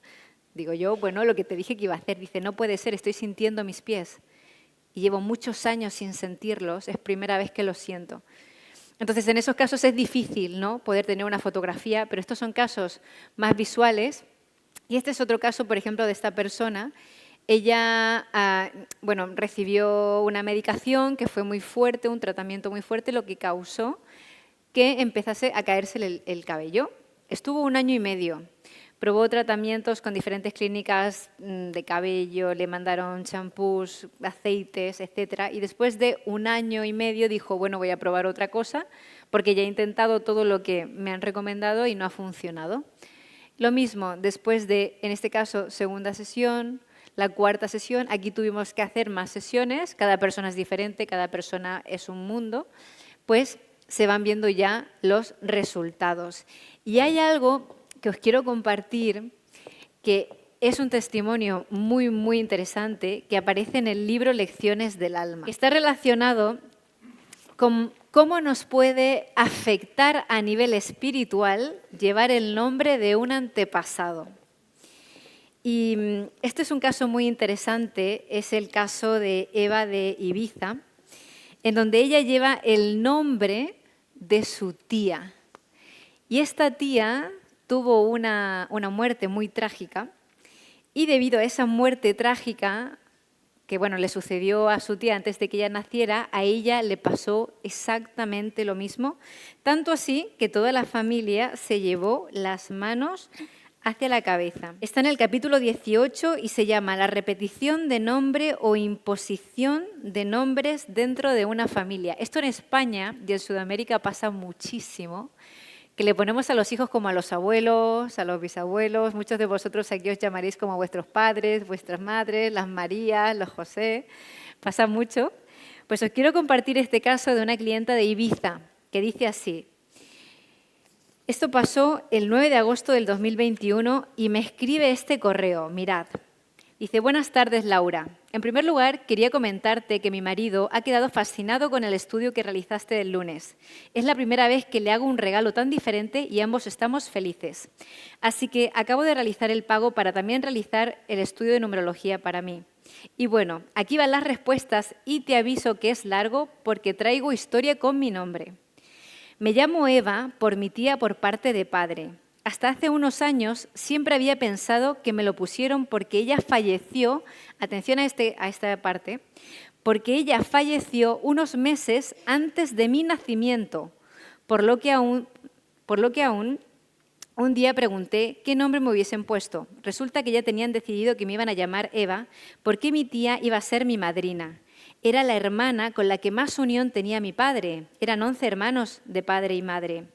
Digo yo, bueno, lo que te dije que iba a hacer. Dice, no puede ser, estoy sintiendo mis pies. Y llevo muchos años sin sentirlos, es primera vez que los siento. Entonces, en esos casos es difícil, ¿no?, poder tener una fotografía, pero estos son casos más visuales. Y este es otro caso, por ejemplo, de esta persona. Ella recibió una medicación que fue muy fuerte, un tratamiento muy fuerte, lo que causó que empezase a caerse el cabello. Estuvo 1 año y medio. Probó tratamientos con diferentes clínicas de cabello, le mandaron champús, aceites, etc. Y después de 1 año y medio dijo, bueno, voy a probar otra cosa porque ya he intentado todo lo que me han recomendado y no ha funcionado. Lo mismo, después de, en este caso, segunda sesión, la cuarta sesión, aquí tuvimos que hacer más sesiones, cada persona es diferente, cada persona es un mundo, pues se van viendo ya los resultados. Y hay algo que os quiero compartir que es un testimonio muy, muy interesante que aparece en el libro Lecciones del Alma. Está relacionado con cómo nos puede afectar a nivel espiritual llevar el nombre de un antepasado. Y este es un caso muy interesante, es el caso de Eva de Ibiza, en donde ella lleva el nombre de su tía. Y esta tía tuvo una muerte muy trágica y debido a esa muerte trágica, que bueno, le sucedió a su tía antes de que ella naciera, a ella le pasó exactamente lo mismo, tanto así que toda la familia se llevó las manos hacia la cabeza. Está en el capítulo 18 y se llama La repetición de nombre o imposición de nombres dentro de una familia. Esto en España y en Sudamérica pasa muchísimo, que le ponemos a los hijos como a los abuelos, a los bisabuelos. Muchos de vosotros aquí os llamaréis como vuestros padres, vuestras madres, las Marías, los José. Pasa mucho. Pues os quiero compartir este caso de una clienta de Ibiza que dice así. Esto pasó el 9 de agosto del 2021 y me escribe este correo, mirad. Dice, buenas tardes, Laura. En primer lugar, quería comentarte que mi marido ha quedado fascinado con el estudio que realizaste el lunes. Es la primera vez que le hago un regalo tan diferente y ambos estamos felices. Así que acabo de realizar el pago para también realizar el estudio de numerología para mí. Y bueno, aquí van las respuestas y te aviso que es largo porque traigo historia con mi nombre. Me llamo Eva por mi tía por parte de padre. Hasta hace unos años siempre había pensado que me lo pusieron porque ella falleció, atención a esta parte, porque ella falleció unos meses antes de mi nacimiento, por lo que aún un día pregunté qué nombre me hubiesen puesto. Resulta que ya tenían decidido que me iban a llamar Eva porque mi tía iba a ser mi madrina. Era la hermana con la que más unión tenía mi padre. Eran 11 hermanos de padre y madre.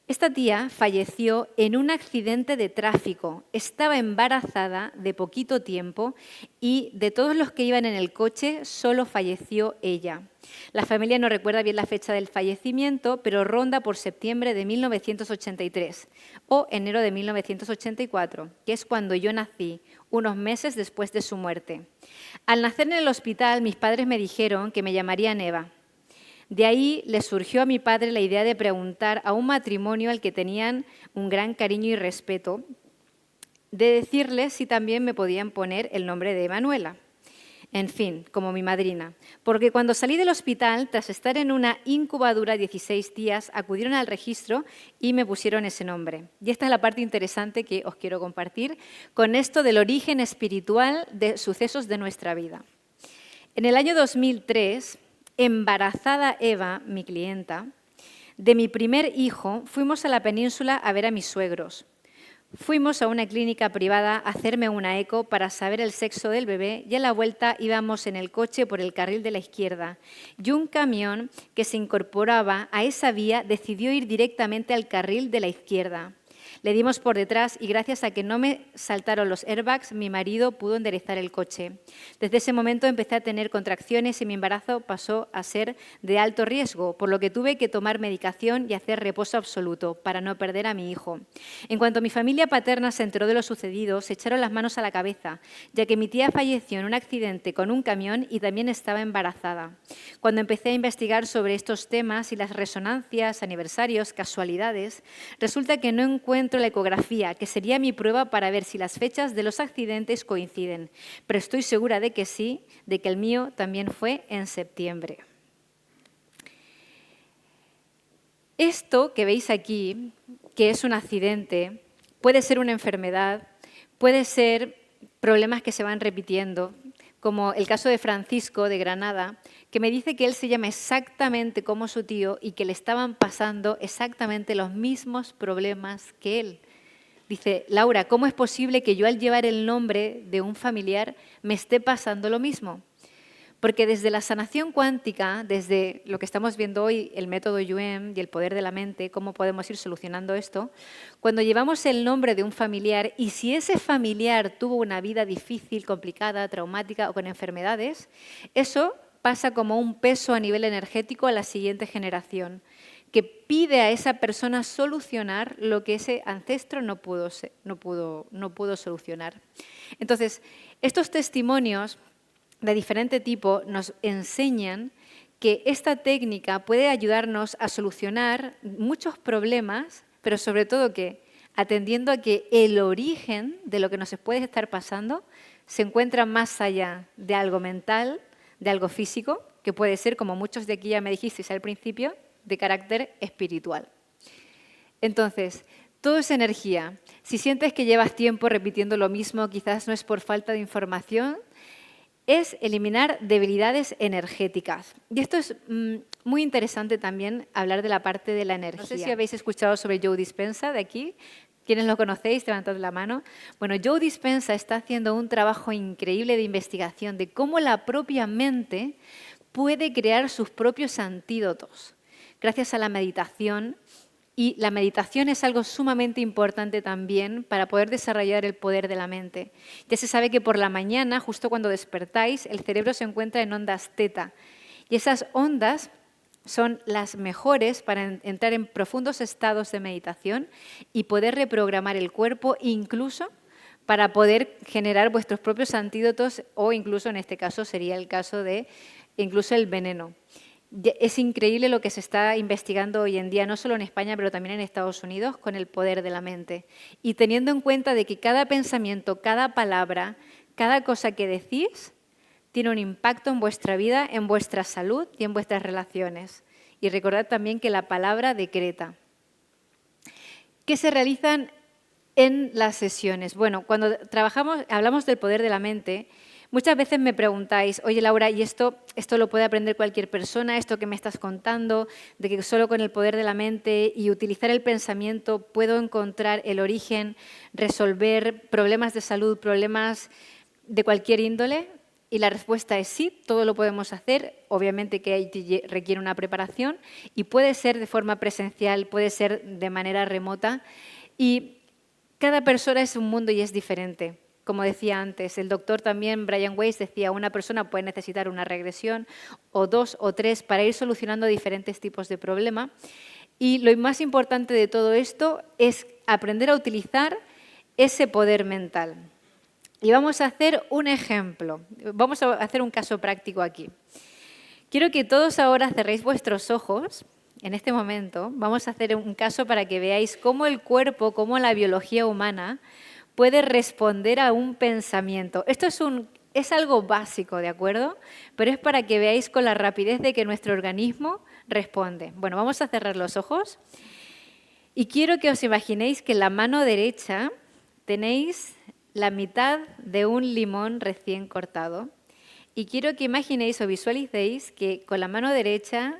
Esta tía falleció en un accidente de tráfico. Estaba embarazada de poquito tiempo y de todos los que iban en el coche solo falleció ella. La familia no recuerda bien la fecha del fallecimiento, pero ronda por septiembre de 1983 o enero de 1984, que es cuando yo nací, unos meses después de su muerte. Al nacer en el hospital, mis padres me dijeron que me llamarían Eva. De ahí le surgió a mi padre la idea de preguntar a un matrimonio al que tenían un gran cariño y respeto, de decirles si también me podían poner el nombre de Emanuela. En fin, como mi madrina. Porque cuando salí del hospital, tras estar en una incubadora 16 días, acudieron al registro y me pusieron ese nombre. Y esta es la parte interesante que os quiero compartir con esto del origen espiritual de sucesos de nuestra vida. En el año 2003, embarazada Eva, mi clienta, de mi primer hijo, fuimos a la península a ver a mis suegros. Fuimos a una clínica privada a hacerme una eco para saber el sexo del bebé y a la vuelta íbamos en el coche por el carril de la izquierda y un camión que se incorporaba a esa vía decidió ir directamente al carril de la izquierda. Le dimos por detrás y gracias a que no me saltaron los airbags, mi marido pudo enderezar el coche. Desde ese momento empecé a tener contracciones y mi embarazo pasó a ser de alto riesgo, por lo que tuve que tomar medicación y hacer reposo absoluto para no perder a mi hijo. En cuanto mi familia paterna se enteró de lo sucedido, se echaron las manos a la cabeza, ya que mi tía falleció en un accidente con un camión y también estaba embarazada. Cuando empecé a investigar sobre estos temas y las resonancias, aniversarios, casualidades, resulta que no encuentro la ecografía, que sería mi prueba para ver si las fechas de los accidentes coinciden. Pero estoy segura de que sí, de que el mío también fue en septiembre. Esto que veis aquí, que es un accidente, puede ser una enfermedad, puede ser problemas que se van repitiendo, como el caso de Francisco de Granada, que me dice que él se llama exactamente como su tío y que le estaban pasando exactamente los mismos problemas que él. Dice, Laura, ¿cómo es posible que yo al llevar el nombre de un familiar me esté pasando lo mismo? Porque desde la sanación cuántica, desde lo que estamos viendo hoy, el método Yuen y el poder de la mente, cómo podemos ir solucionando esto, cuando llevamos el nombre de un familiar y si ese familiar tuvo una vida difícil, complicada, traumática o con enfermedades, eso pasa como un peso a nivel energético a la siguiente generación, que pide a esa persona solucionar lo que ese ancestro no pudo solucionar. Entonces, estos testimonios de diferente tipo nos enseñan que esta técnica puede ayudarnos a solucionar muchos problemas, pero sobre todo que, atendiendo a que el origen de lo que nos puede estar pasando se encuentra más allá de algo mental, de algo físico, que puede ser, como muchos de aquí ya me dijisteis al principio, de carácter espiritual. Entonces, todo es energía. Si sientes que llevas tiempo repitiendo lo mismo, quizás no es por falta de información, es eliminar debilidades energéticas. Y esto es muy interesante también, hablar de la parte de la energía. No sé si habéis escuchado sobre Joe Dispenza de aquí. ¿Quiénes lo conocéis? Levantad la mano. Bueno, Joe Dispenza está haciendo un trabajo increíble de investigación de cómo la propia mente puede crear sus propios antídotos gracias a la meditación. Y la meditación es algo sumamente importante también para poder desarrollar el poder de la mente. Ya se sabe que por la mañana, justo cuando despertáis, el cerebro se encuentra en ondas teta. Y esas ondas son las mejores para entrar en profundos estados de meditación y poder reprogramar el cuerpo, incluso para poder generar vuestros propios antídotos o incluso en este caso sería el caso de incluso el veneno. Es increíble lo que se está investigando hoy en día, no solo en España, pero también en Estados Unidos, con el poder de la mente. Y teniendo en cuenta de que cada pensamiento, cada palabra, cada cosa que decís, tiene un impacto en vuestra vida, en vuestra salud y en vuestras relaciones. Y recordad también que la palabra decreta. ¿Qué se realizan en las sesiones? Bueno, cuando hablamos del poder de la mente, muchas veces me preguntáis, oye Laura, ¿y esto lo puede aprender cualquier persona? ¿Esto que me estás contando? De que solo con el poder de la mente y utilizar el pensamiento puedo encontrar el origen, resolver problemas de salud, problemas de cualquier índole. Y la respuesta es sí, todo lo podemos hacer. Obviamente que requiere una preparación y puede ser de forma presencial, puede ser de manera remota. Y cada persona es un mundo y es diferente. Como decía antes, el doctor también, Brian Weiss, decía una persona puede necesitar una regresión o 2 o 3 para ir solucionando diferentes tipos de problema. Y lo más importante de todo esto es aprender a utilizar ese poder mental. Y vamos a hacer un ejemplo, vamos a hacer un caso práctico aquí. Quiero que todos ahora cerréis vuestros ojos. En este momento vamos a hacer un caso para que veáis cómo el cuerpo, cómo la biología humana puede responder a un pensamiento. Esto es algo básico, ¿de acuerdo? Pero es para que veáis con la rapidez de que nuestro organismo responde. Bueno, vamos a cerrar los ojos y quiero que os imaginéis que en la mano derecha tenéis la mitad de un limón recién cortado y quiero que imaginéis o visualicéis que con la mano derecha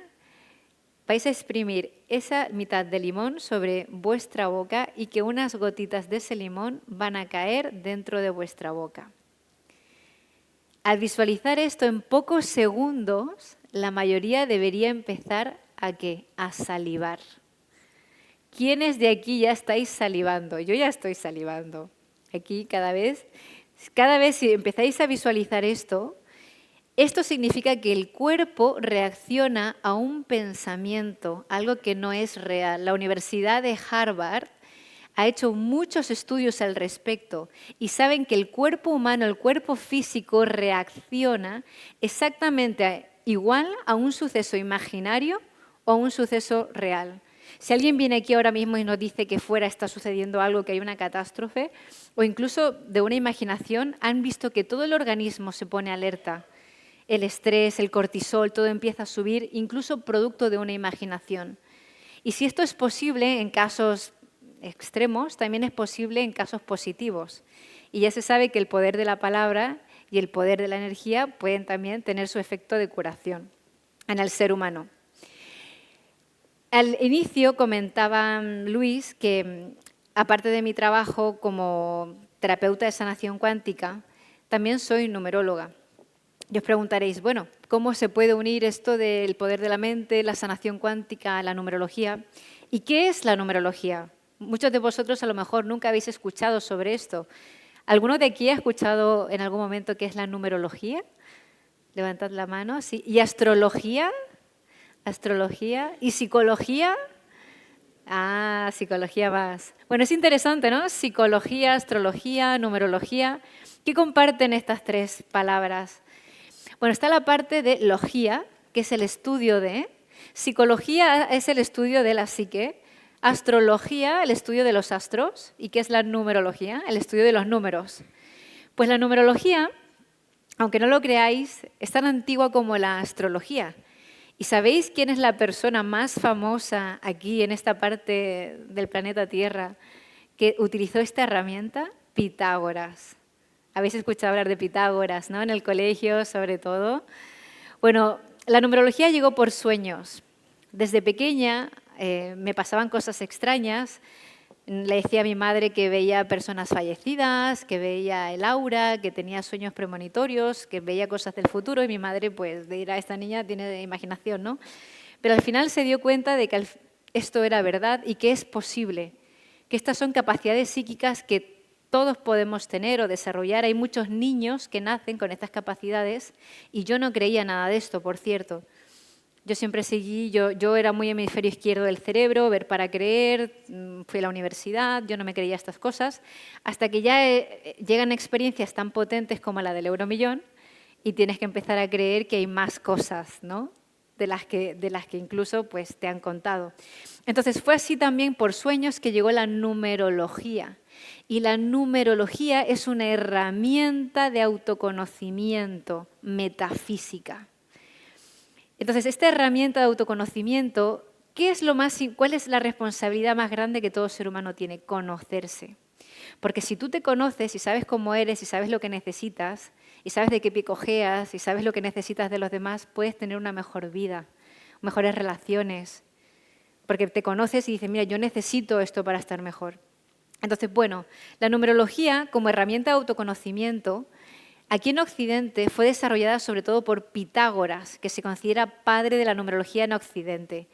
vais a exprimir esa mitad de limón sobre vuestra boca y que unas gotitas de ese limón van a caer dentro de vuestra boca. Al visualizar esto en pocos segundos, la mayoría debería empezar ¿a qué? A salivar. ¿Quiénes de aquí ya estáis salivando? Yo ya estoy salivando. Aquí cada vez si empezáis a visualizar esto significa que el cuerpo reacciona a un pensamiento, algo que no es real. La Universidad de Harvard ha hecho muchos estudios al respecto y saben que el cuerpo humano, el cuerpo físico, reacciona exactamente igual a un suceso imaginario o a un suceso real. Si alguien viene aquí ahora mismo y nos dice que fuera está sucediendo algo, que hay una catástrofe, o incluso de una imaginación, han visto que todo el organismo se pone alerta. El estrés, el cortisol, todo empieza a subir, incluso producto de una imaginación. Y si esto es posible en casos extremos, también es posible en casos positivos. Y ya se sabe que el poder de la palabra y el poder de la energía pueden también tener su efecto de curación en el ser humano. Al inicio comentaba Luis que, aparte de mi trabajo como terapeuta de sanación cuántica, también soy numeróloga. Y os preguntaréis, bueno, ¿cómo se puede unir esto del poder de la mente, la sanación cuántica, la numerología? ¿Y qué es la numerología? Muchos de vosotros a lo mejor nunca habéis escuchado sobre esto. ¿Alguno de aquí ha escuchado en algún momento qué es la numerología? Levantad la mano. ¿Sí? ¿Y astrología? ¿Astrología? ¿Y psicología? Ah, psicología más. Bueno, es interesante, ¿no? Psicología, astrología, numerología. ¿Qué comparten estas tres palabras? Bueno, está la parte de logía, que es el estudio de. Psicología es el estudio de la psique. Astrología, el estudio de los astros. ¿Y qué es la numerología? El estudio de los números. Pues la numerología, aunque no lo creáis, es tan antigua como la astrología. ¿Y sabéis quién es la persona más famosa aquí, en esta parte del planeta Tierra, que utilizó esta herramienta? Pitágoras. Habéis escuchado hablar de Pitágoras, ¿no? En el colegio, sobre todo. Bueno, la numerología llegó por sueños. Desde pequeña me pasaban cosas extrañas. Le decía a mi madre que veía personas fallecidas, que veía el aura, que tenía sueños premonitorios, que veía cosas del futuro, y mi madre pues dirá, esta niña tiene imaginación, ¿no? Pero al final se dio cuenta de que esto era verdad y que es posible, que estas son capacidades psíquicas que todos podemos tener o desarrollar. Hay muchos niños que nacen con estas capacidades y yo no creía nada de esto, por cierto. Yo siempre seguí, yo era muy hemisferio izquierdo del cerebro, ver para creer, fui a la universidad, yo no me creía estas cosas, hasta que ya llegan experiencias tan potentes como la del euromillón y tienes que empezar a creer que hay más cosas, ¿no? de las que incluso pues, te han contado. Entonces fue así también por sueños que llegó la numerología. Y la numerología es una herramienta de autoconocimiento metafísica. Entonces, esta herramienta de autoconocimiento, ¿cuál es la responsabilidad más grande que todo ser humano tiene? Conocerse. Porque si tú te conoces y sabes cómo eres y sabes lo que necesitas, y sabes de qué pie cojeas y sabes lo que necesitas de los demás, puedes tener una mejor vida, mejores relaciones. Porque te conoces y dices, mira, yo necesito esto para estar mejor. Entonces, bueno, la numerología como herramienta de autoconocimiento aquí en Occidente fue desarrollada sobre todo por Pitágoras, que se considera padre de la numerología en Occidente.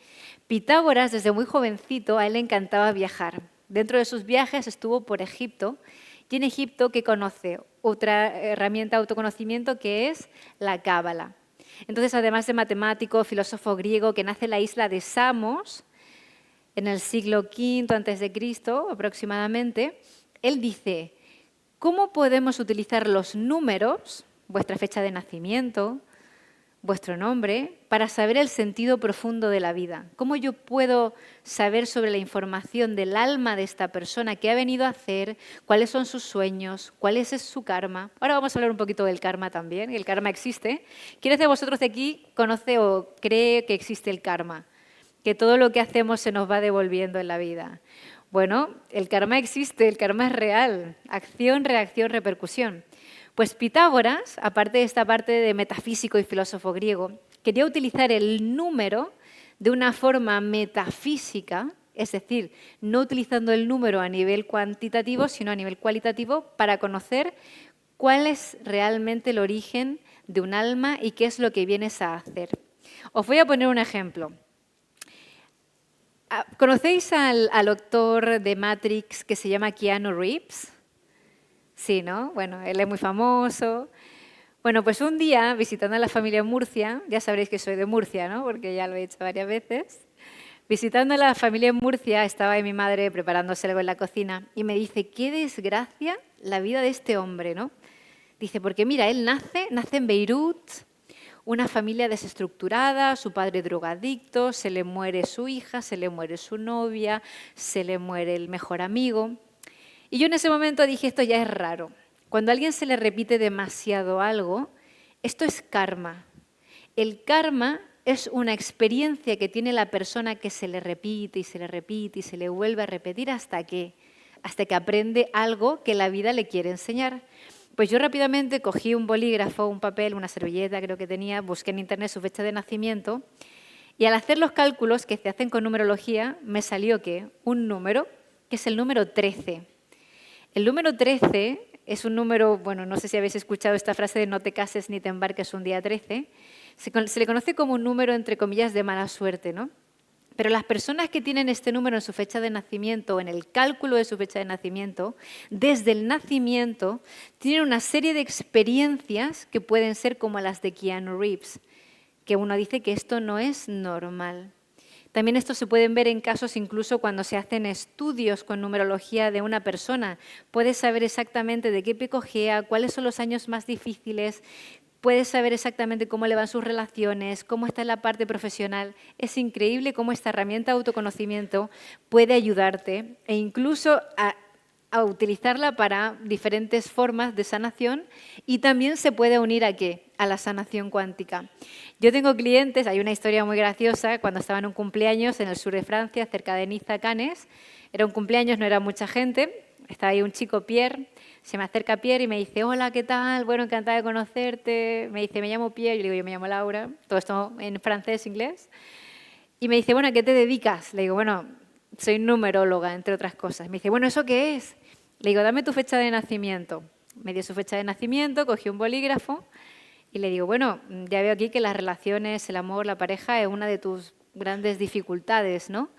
Pitágoras, desde muy jovencito, a él le encantaba viajar. Dentro de sus viajes estuvo por Egipto, y en Egipto que conoce otra herramienta de autoconocimiento que es la Cábala. Entonces, además de matemático, filósofo griego que nace en la isla de Samos, en el siglo V a.C. aproximadamente, él dice: ¿cómo podemos utilizar los números, vuestra fecha de nacimiento, vuestro nombre, para saber el sentido profundo de la vida? ¿Cómo yo puedo saber sobre la información del alma de esta persona, qué ha venido a hacer, cuáles son sus sueños, cuál es su karma? Ahora vamos a hablar un poquito del karma también. El karma existe. ¿Quiénes de vosotros de aquí conoce o cree que existe el karma? Que todo lo que hacemos se nos va devolviendo en la vida. Bueno, el karma existe, el karma es real. Acción, reacción, repercusión. Pues Pitágoras, aparte de esta parte de metafísico y filósofo griego, quería utilizar el número de una forma metafísica, es decir, no utilizando el número a nivel cuantitativo, sino a nivel cualitativo, para conocer cuál es realmente el origen de un alma y qué es lo que vienes a hacer. Os voy a poner un ejemplo. ¿Conocéis al actor de Matrix que se llama Keanu Reeves? Sí, ¿no? Bueno, él es muy famoso. Bueno, pues un día, visitando a la familia en Murcia, ya sabréis que soy de Murcia, ¿no? Porque ya lo he hecho varias veces. Visitando a la familia en Murcia, estaba ahí mi madre preparándose algo en la cocina y me dice, qué desgracia la vida de este hombre, ¿no? Dice, porque mira, él nace en Beirut, una familia desestructurada, su padre drogadicto, se le muere su hija, se le muere su novia, se le muere el mejor amigo. Y yo en ese momento dije, esto ya es raro. Cuando a alguien se le repite demasiado algo, esto es karma. El karma es una experiencia que tiene la persona que se le repite y se le repite y se le vuelve a repetir hasta que aprende algo que la vida le quiere enseñar. Pues yo rápidamente cogí un bolígrafo, un papel, una servilleta creo que tenía, busqué en internet su fecha de nacimiento y al hacer los cálculos que se hacen con numerología me salió que un número, que es el número 13. El número 13 es un número, bueno, no sé si habéis escuchado esta frase de no te cases ni te embarques un día 13. Se le conoce como un número, entre comillas, de mala suerte, ¿no? Pero las personas que tienen este número en su fecha de nacimiento o en el cálculo de su fecha de nacimiento, desde el nacimiento, tienen una serie de experiencias que pueden ser como las de Keanu Reeves, que uno dice que esto no es normal. También esto se pueden ver en casos incluso cuando se hacen estudios con numerología de una persona. Puedes saber exactamente de qué época ojea, cuáles son los años más difíciles, puedes saber exactamente cómo le van sus relaciones, cómo está en la parte profesional. Es increíble cómo esta herramienta de autoconocimiento puede ayudarte e incluso a utilizarla para diferentes formas de sanación y también se puede unir ¿a qué? A la sanación cuántica. Yo tengo clientes, hay una historia muy graciosa, cuando estaba en un cumpleaños en el sur de Francia, cerca de Niza, Cannes, era un cumpleaños, no era mucha gente, estaba ahí un chico, Pierre. Se me acerca Pierre y me dice, hola, ¿qué tal? Bueno, encantada de conocerte. Me dice, me llamo Pierre. Yo le digo, yo me llamo Laura. Todo esto en francés, inglés. Y me dice, bueno, ¿a qué te dedicas? Le digo, bueno, soy numeróloga, entre otras cosas. Me dice, bueno, ¿eso qué es? Le digo, dame tu fecha de nacimiento. Me dio su fecha de nacimiento, cogí un bolígrafo y le digo, bueno, ya veo aquí que las relaciones, el amor, la pareja es una de tus grandes dificultades, ¿no?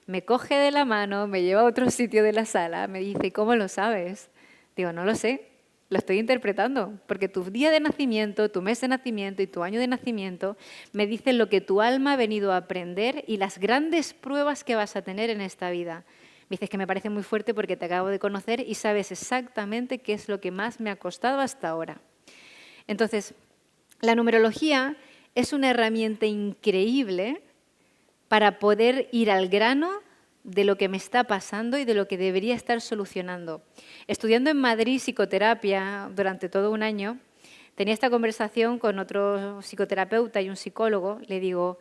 Me coge de la mano, me lleva a otro sitio de la sala, me dice, ¿cómo lo sabes? Digo, no lo sé, lo estoy interpretando, porque tu día de nacimiento, tu mes de nacimiento y tu año de nacimiento me dicen lo que tu alma ha venido a aprender y las grandes pruebas que vas a tener en esta vida. Me dices que me parece muy fuerte porque te acabo de conocer y sabes exactamente qué es lo que más me ha costado hasta ahora. Entonces, la numerología es una herramienta increíble para poder ir al grano de lo que me está pasando y de lo que debería estar solucionando. Estudiando en Madrid psicoterapia durante todo un año, tenía esta conversación con otro psicoterapeuta y un psicólogo. Le digo,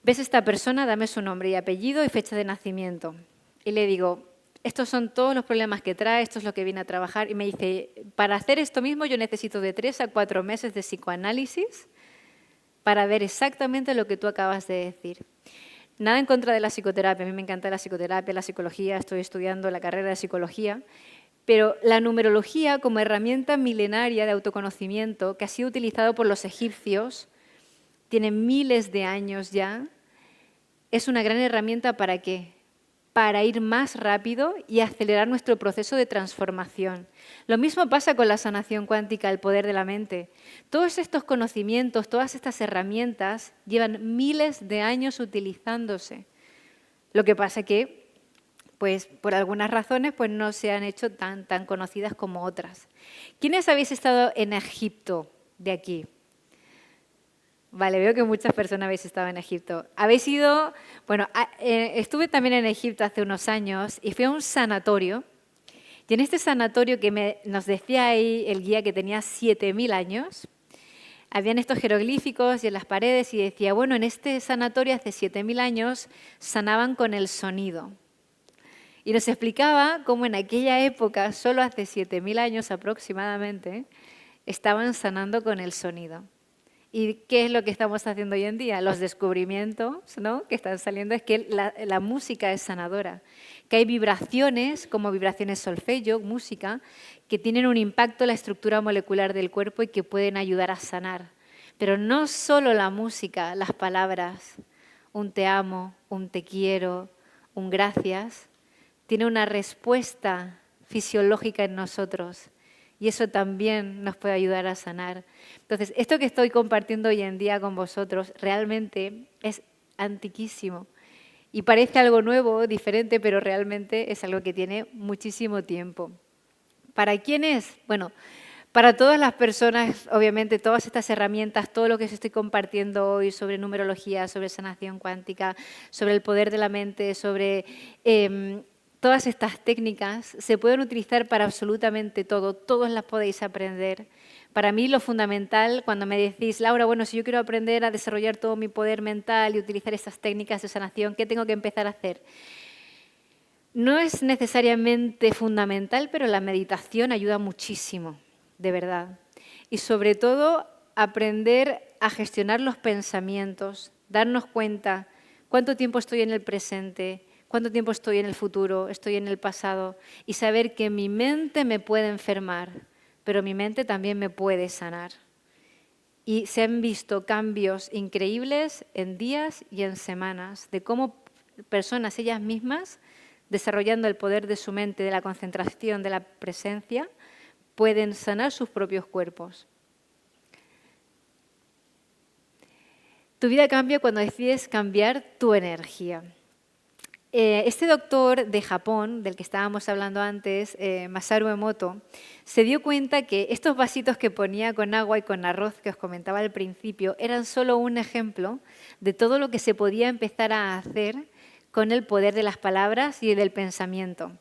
¿ves esta persona? Dame su nombre y apellido y fecha de nacimiento. Y le digo, estos son todos los problemas que trae, esto es lo que viene a trabajar. Y me dice, para hacer esto mismo yo necesito de 3 a 4 meses de psicoanálisis para ver exactamente lo que tú acabas de decir. Nada en contra de la psicoterapia, a mí me encanta la psicoterapia, la psicología, estoy estudiando la carrera de psicología, pero la numerología como herramienta milenaria de autoconocimiento que ha sido utilizado por los egipcios, tiene miles de años ya, es una gran herramienta ¿para qué? Para ir más rápido y acelerar nuestro proceso de transformación. Lo mismo pasa con la sanación cuántica, el poder de la mente. Todos estos conocimientos, todas estas herramientas llevan miles de años utilizándose. Lo que pasa que, pues, por algunas razones, pues, no se han hecho tan conocidas como otras. ¿Quiénes habéis estado en Egipto de aquí? Vale, veo que muchas personas habéis estado en Egipto. Habéis ido, bueno, estuve también en Egipto hace unos años y fui a un sanatorio. Y en este sanatorio que nos decía ahí el guía que tenía 7000 años, habían estos jeroglíficos y en las paredes y decía, bueno, en este sanatorio hace 7000 años sanaban con el sonido. Y nos explicaba cómo en aquella época, solo hace 7000 años aproximadamente, estaban sanando con el sonido. ¿Y qué es lo que estamos haciendo hoy en día? Los descubrimientos, ¿no?, que están saliendo es que la música es sanadora, que hay vibraciones, como vibraciones solfeggio, música, que tienen un impacto en la estructura molecular del cuerpo y que pueden ayudar a sanar. Pero no solo la música, las palabras, un te amo, un te quiero, un gracias, tiene una respuesta fisiológica en nosotros. Y eso también nos puede ayudar a sanar. Entonces, esto que estoy compartiendo hoy en día con vosotros realmente es antiquísimo. Y parece algo nuevo, diferente, pero realmente es algo que tiene muchísimo tiempo. ¿Para quién es? Bueno, para todas las personas, obviamente, todas estas herramientas, todo lo que os estoy compartiendo hoy sobre numerología, sobre sanación cuántica, sobre el poder de la mente, sobre... todas estas técnicas se pueden utilizar para absolutamente todo, todos las podéis aprender. Para mí lo fundamental, cuando me decís, Laura, bueno, si yo quiero aprender a desarrollar todo mi poder mental y utilizar estas técnicas de sanación, ¿qué tengo que empezar a hacer? No es necesariamente fundamental, pero la meditación ayuda muchísimo, de verdad. Y sobre todo, aprender a gestionar los pensamientos, darnos cuenta cuánto tiempo estoy en el presente, ¿Cuánto tiempo estoy en el futuro? ¿Estoy en el pasado? Y saber que mi mente me puede enfermar, pero mi mente también me puede sanar. Y se han visto cambios increíbles en días y en semanas de cómo personas ellas mismas, desarrollando el poder de su mente, de la concentración, de la presencia, pueden sanar sus propios cuerpos. Tu vida cambia cuando decides cambiar tu energía. Este doctor de Japón, del que estábamos hablando antes, Masaru Emoto, se dio cuenta que estos vasitos que ponía con agua y con arroz que os comentaba al principio eran solo un ejemplo de todo lo que se podía empezar a hacer con el poder de las palabras y del pensamiento.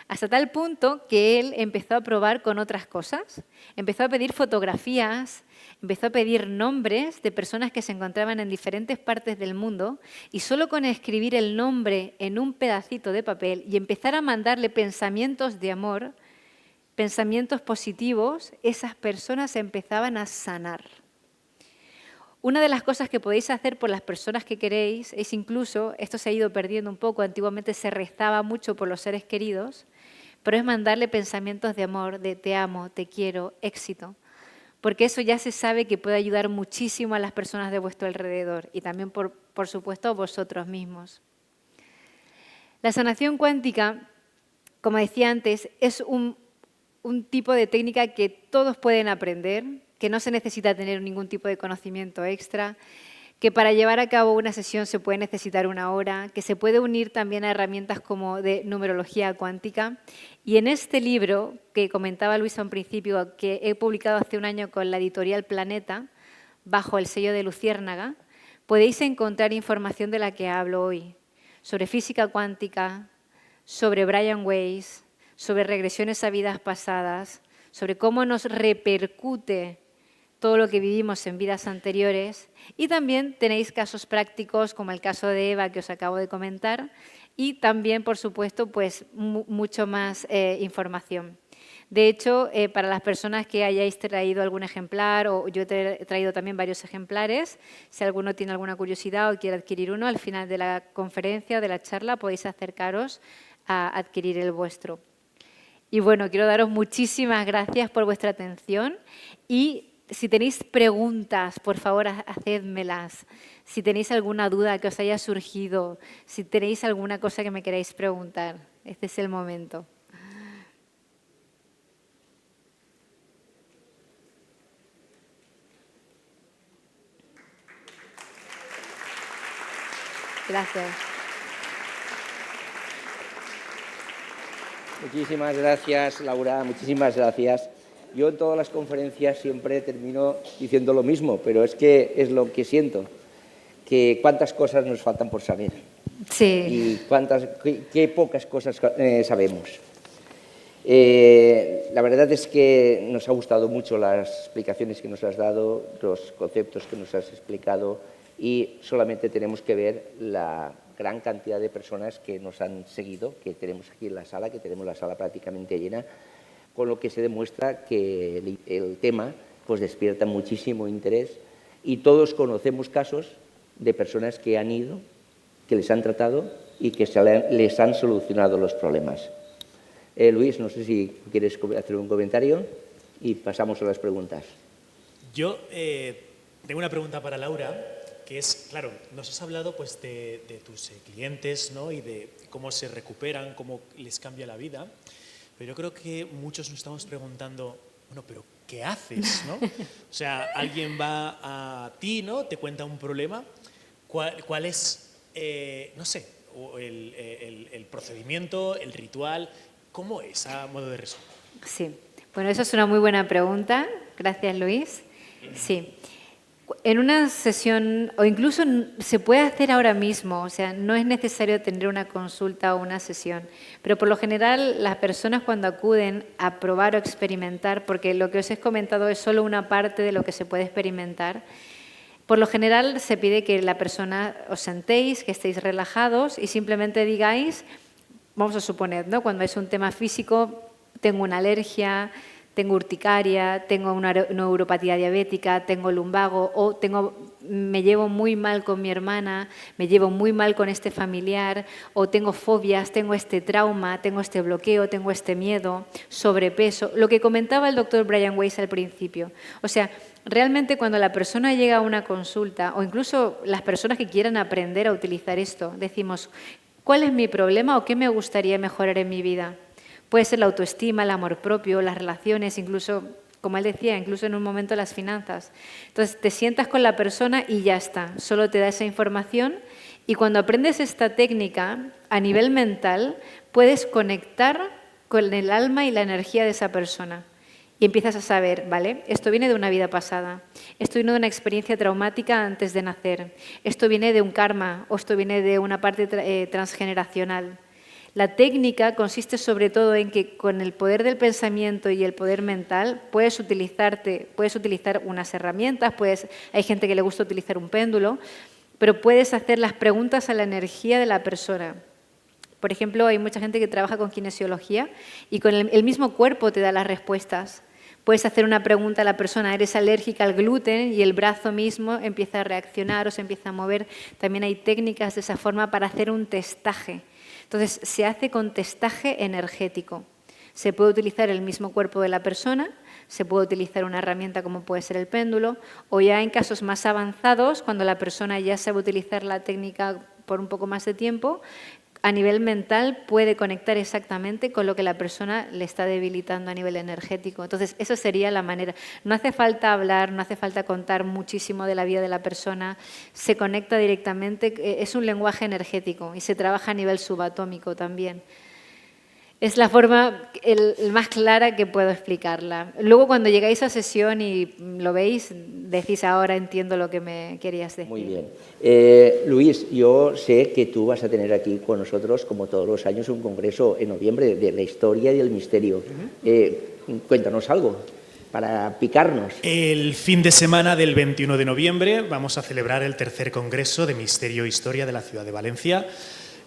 Hasta tal punto que él empezó a probar con otras cosas. Empezó a pedir fotografías, empezó a pedir nombres de personas que se encontraban en diferentes partes del mundo y solo con escribir el nombre en un pedacito de papel y empezar a mandarle pensamientos de amor, pensamientos positivos, esas personas empezaban a sanar. Una de las cosas que podéis hacer por las personas que queréis es incluso, esto se ha ido perdiendo un poco, antiguamente se rezaba mucho por los seres queridos, pero es mandarle pensamientos de amor, de te amo, te quiero, éxito, porque eso ya se sabe que puede ayudar muchísimo a las personas de vuestro alrededor y también, por supuesto, a vosotros mismos. La sanación cuántica, como decía antes, es un tipo de técnica que todos pueden aprender, que no se necesita tener ningún tipo de conocimiento extra, que para llevar a cabo una sesión se puede necesitar 1 hora, que se puede unir también a herramientas como de numerología cuántica. Y en este libro, que comentaba Luisa al principio, que he publicado hace 1 año con la editorial Planeta, bajo el sello de Luciérnaga, podéis encontrar información de la que hablo hoy, sobre física cuántica, sobre Brian Weiss, sobre regresiones a vidas pasadas, sobre cómo nos repercute todo lo que vivimos en vidas anteriores, y también tenéis casos prácticos como el caso de Eva que os acabo de comentar y también, por supuesto, pues mucho más información. De hecho, para las personas que hayáis traído algún ejemplar, o yo he traído también varios ejemplares, si alguno tiene alguna curiosidad o quiere adquirir uno, al final de la conferencia o de la charla podéis acercaros a adquirir el vuestro. Y bueno, quiero daros muchísimas gracias por vuestra atención y si tenéis preguntas, por favor, hacédmelas. Si tenéis alguna duda que os haya surgido, si tenéis alguna cosa que me queráis preguntar, este es el momento. Gracias. Muchísimas gracias, Laura, muchísimas gracias. Yo en todas las conferencias siempre termino diciendo lo mismo, pero es que es lo que siento, que cuántas cosas nos faltan por saber. Sí. Y qué pocas cosas sabemos. La verdad es que nos ha gustado mucho las explicaciones que nos has dado, los conceptos que nos has explicado, y solamente tenemos que ver la gran cantidad de personas que nos han seguido, que tenemos aquí en la sala, que tenemos la sala prácticamente llena, con lo que se demuestra que el tema pues despierta muchísimo interés y todos conocemos casos de personas que han ido, que les han tratado y que les han solucionado los problemas. Luis, no sé si quieres hacer un comentario y pasamos a las preguntas. Yo tengo una pregunta para Laura, que es, claro, nos has hablado pues, de tus clientes, ¿no? Y de cómo se recuperan, cómo les cambia la vida. Pero yo creo que muchos nos estamos preguntando, bueno, pero ¿qué haces? ¿No? O sea, alguien va a ti, ¿no? Te cuenta un problema. ¿Cuál es, no sé, el procedimiento, el ritual? ¿Cómo es a modo de resumen? Sí, bueno, eso es una muy buena pregunta. Gracias, Luis. Sí. En una sesión, o incluso se puede hacer ahora mismo, o sea, no es necesario tener una consulta o una sesión, pero por lo general las personas cuando acuden a probar o experimentar, porque lo que os he comentado es solo una parte de lo que se puede experimentar, por lo general se pide que la persona os sentéis, que estéis relajados y simplemente digáis, vamos a suponer, ¿no? Cuando es un tema físico, tengo una alergia, tengo urticaria, tengo una neuropatía diabética, tengo lumbago o tengo me llevo muy mal con mi hermana, me llevo muy mal con este familiar, o tengo fobias, tengo este trauma, tengo este bloqueo, tengo este miedo, sobrepeso, lo que comentaba el doctor Brian Weiss al principio. O sea, realmente cuando la persona llega a una consulta, o incluso las personas que quieran aprender a utilizar esto, decimos, ¿cuál es mi problema o qué me gustaría mejorar en mi vida? Puede ser la autoestima, el amor propio, las relaciones, incluso, como él decía, incluso en un momento las finanzas. Entonces te sientas con la persona y ya está, solo te da esa información y cuando aprendes esta técnica a nivel mental puedes conectar con el alma y la energía de esa persona y empiezas a saber, ¿vale? Esto viene de una vida pasada, esto viene de una experiencia traumática antes de nacer, esto viene de un karma o esto viene de una parte transgeneracional. La técnica consiste sobre todo en que con el poder del pensamiento y el poder mental puedes utilizar unas herramientas, hay gente que le gusta utilizar un péndulo, pero puedes hacer las preguntas a la energía de la persona. Por ejemplo, hay mucha gente que trabaja con kinesiología y con el mismo cuerpo te da las respuestas. Puedes hacer una pregunta a la persona, ¿eres alérgica al gluten? Y el brazo mismo empieza a reaccionar o se empieza a mover. También hay técnicas de esa forma para hacer un testaje. Entonces, se hace con testaje energético. Se puede utilizar el mismo cuerpo de la persona, se puede utilizar una herramienta como puede ser el péndulo, o ya en casos más avanzados, cuando la persona ya sabe utilizar la técnica por un poco más de tiempo, a nivel mental puede conectar exactamente con lo que la persona le está debilitando a nivel energético. Entonces, esa sería la manera. No hace falta hablar, no hace falta contar muchísimo de la vida de la persona, se conecta directamente, es un lenguaje energético y se trabaja a nivel subatómico también. Es la forma más clara que puedo explicarla. Luego, cuando llegáis a sesión y lo veis, decís ahora entiendo lo que me querías decir. Muy bien. Luis, yo sé que tú vas a tener aquí con nosotros, como todos los años, un congreso en noviembre de la historia y el misterio. Cuéntanos algo para picarnos. El fin de semana del 21 de noviembre vamos a celebrar el tercer congreso de Misterio e Historia de la ciudad de Valencia.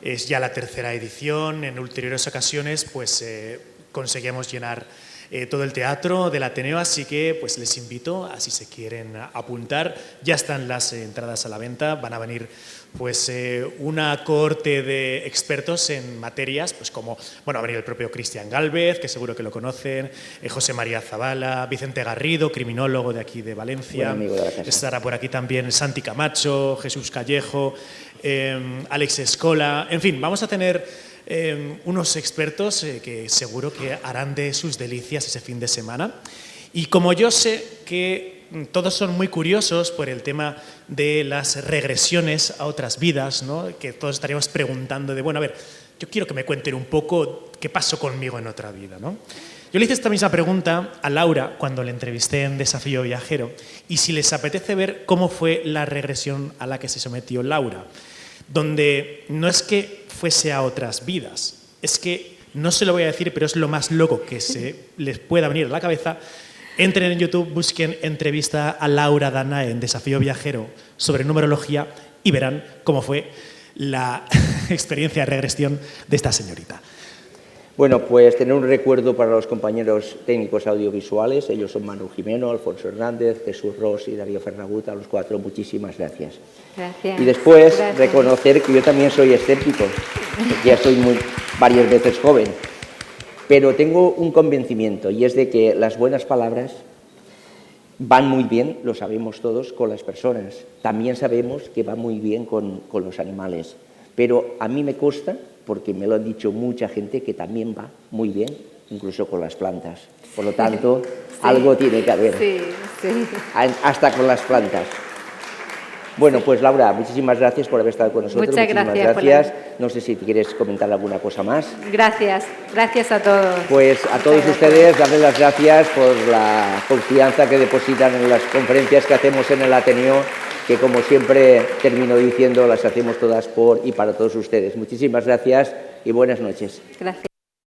Es ya la tercera edición. En ulteriores ocasiones pues, conseguimos llenar todo el teatro del Ateneo, así que pues, les invito a si se quieren apuntar. Ya están las entradas a la venta, van a venir pues, una cohorte de expertos en materias, pues como bueno, va a venir el propio Cristian Gálvez, que seguro que lo conocen, José María Zavala, Vicente Garrido, criminólogo de aquí de Valencia, amigo de la casa. Estará por aquí también Santi Camacho, Jesús Callejo, Alex Escola, en fin, vamos a tener unos expertos que seguro que harán de sus delicias ese fin de semana. Y como yo sé que todos son muy curiosos por el tema de las regresiones a otras vidas, ¿no? Que todos estaríamos preguntando de, bueno, a ver, yo quiero que me cuenten un poco qué pasó conmigo en otra vida, ¿no? Yo le hice esta misma pregunta a Laura cuando le entrevisté en Desafío Viajero y si les apetece ver cómo fue la regresión a la que se sometió Laura, donde no es que fuese a otras vidas, es que, no se lo voy a decir, pero es lo más loco que se les pueda venir a la cabeza. Entren en YouTube, busquen entrevista a Laura Danae en Desafío Viajero sobre numerología y verán cómo fue la experiencia de regresión de esta señorita. Bueno, pues tener un recuerdo para los compañeros técnicos audiovisuales. Ellos son Manu Jimeno, Alfonso Hernández, Jesús Ros y Darío Ferragut. A los cuatro, muchísimas gracias. Gracias. Y después Gracias. reconocer que yo también soy escéptico, porque ya soy varias veces joven. Pero tengo un convencimiento y es de que las buenas palabras van muy bien, lo sabemos todos, con las personas. También sabemos que va muy bien con los animales. Pero a mí me consta, porque me lo han dicho mucha gente, que también va muy bien, incluso con las plantas. Por lo tanto, sí, algo tiene que haber. Sí, sí. Hasta con las plantas. Bueno, pues Laura, muchísimas gracias por haber estado con nosotros. Muchas muchísimas gracias. No sé si quieres comentar alguna cosa más. Gracias, gracias a todos. Pues a todos ustedes, darles las gracias por la confianza que depositan en las conferencias que hacemos en el Ateneo, que como siempre termino diciendo, las hacemos todas por y para todos ustedes. Muchísimas gracias y buenas noches. Gracias.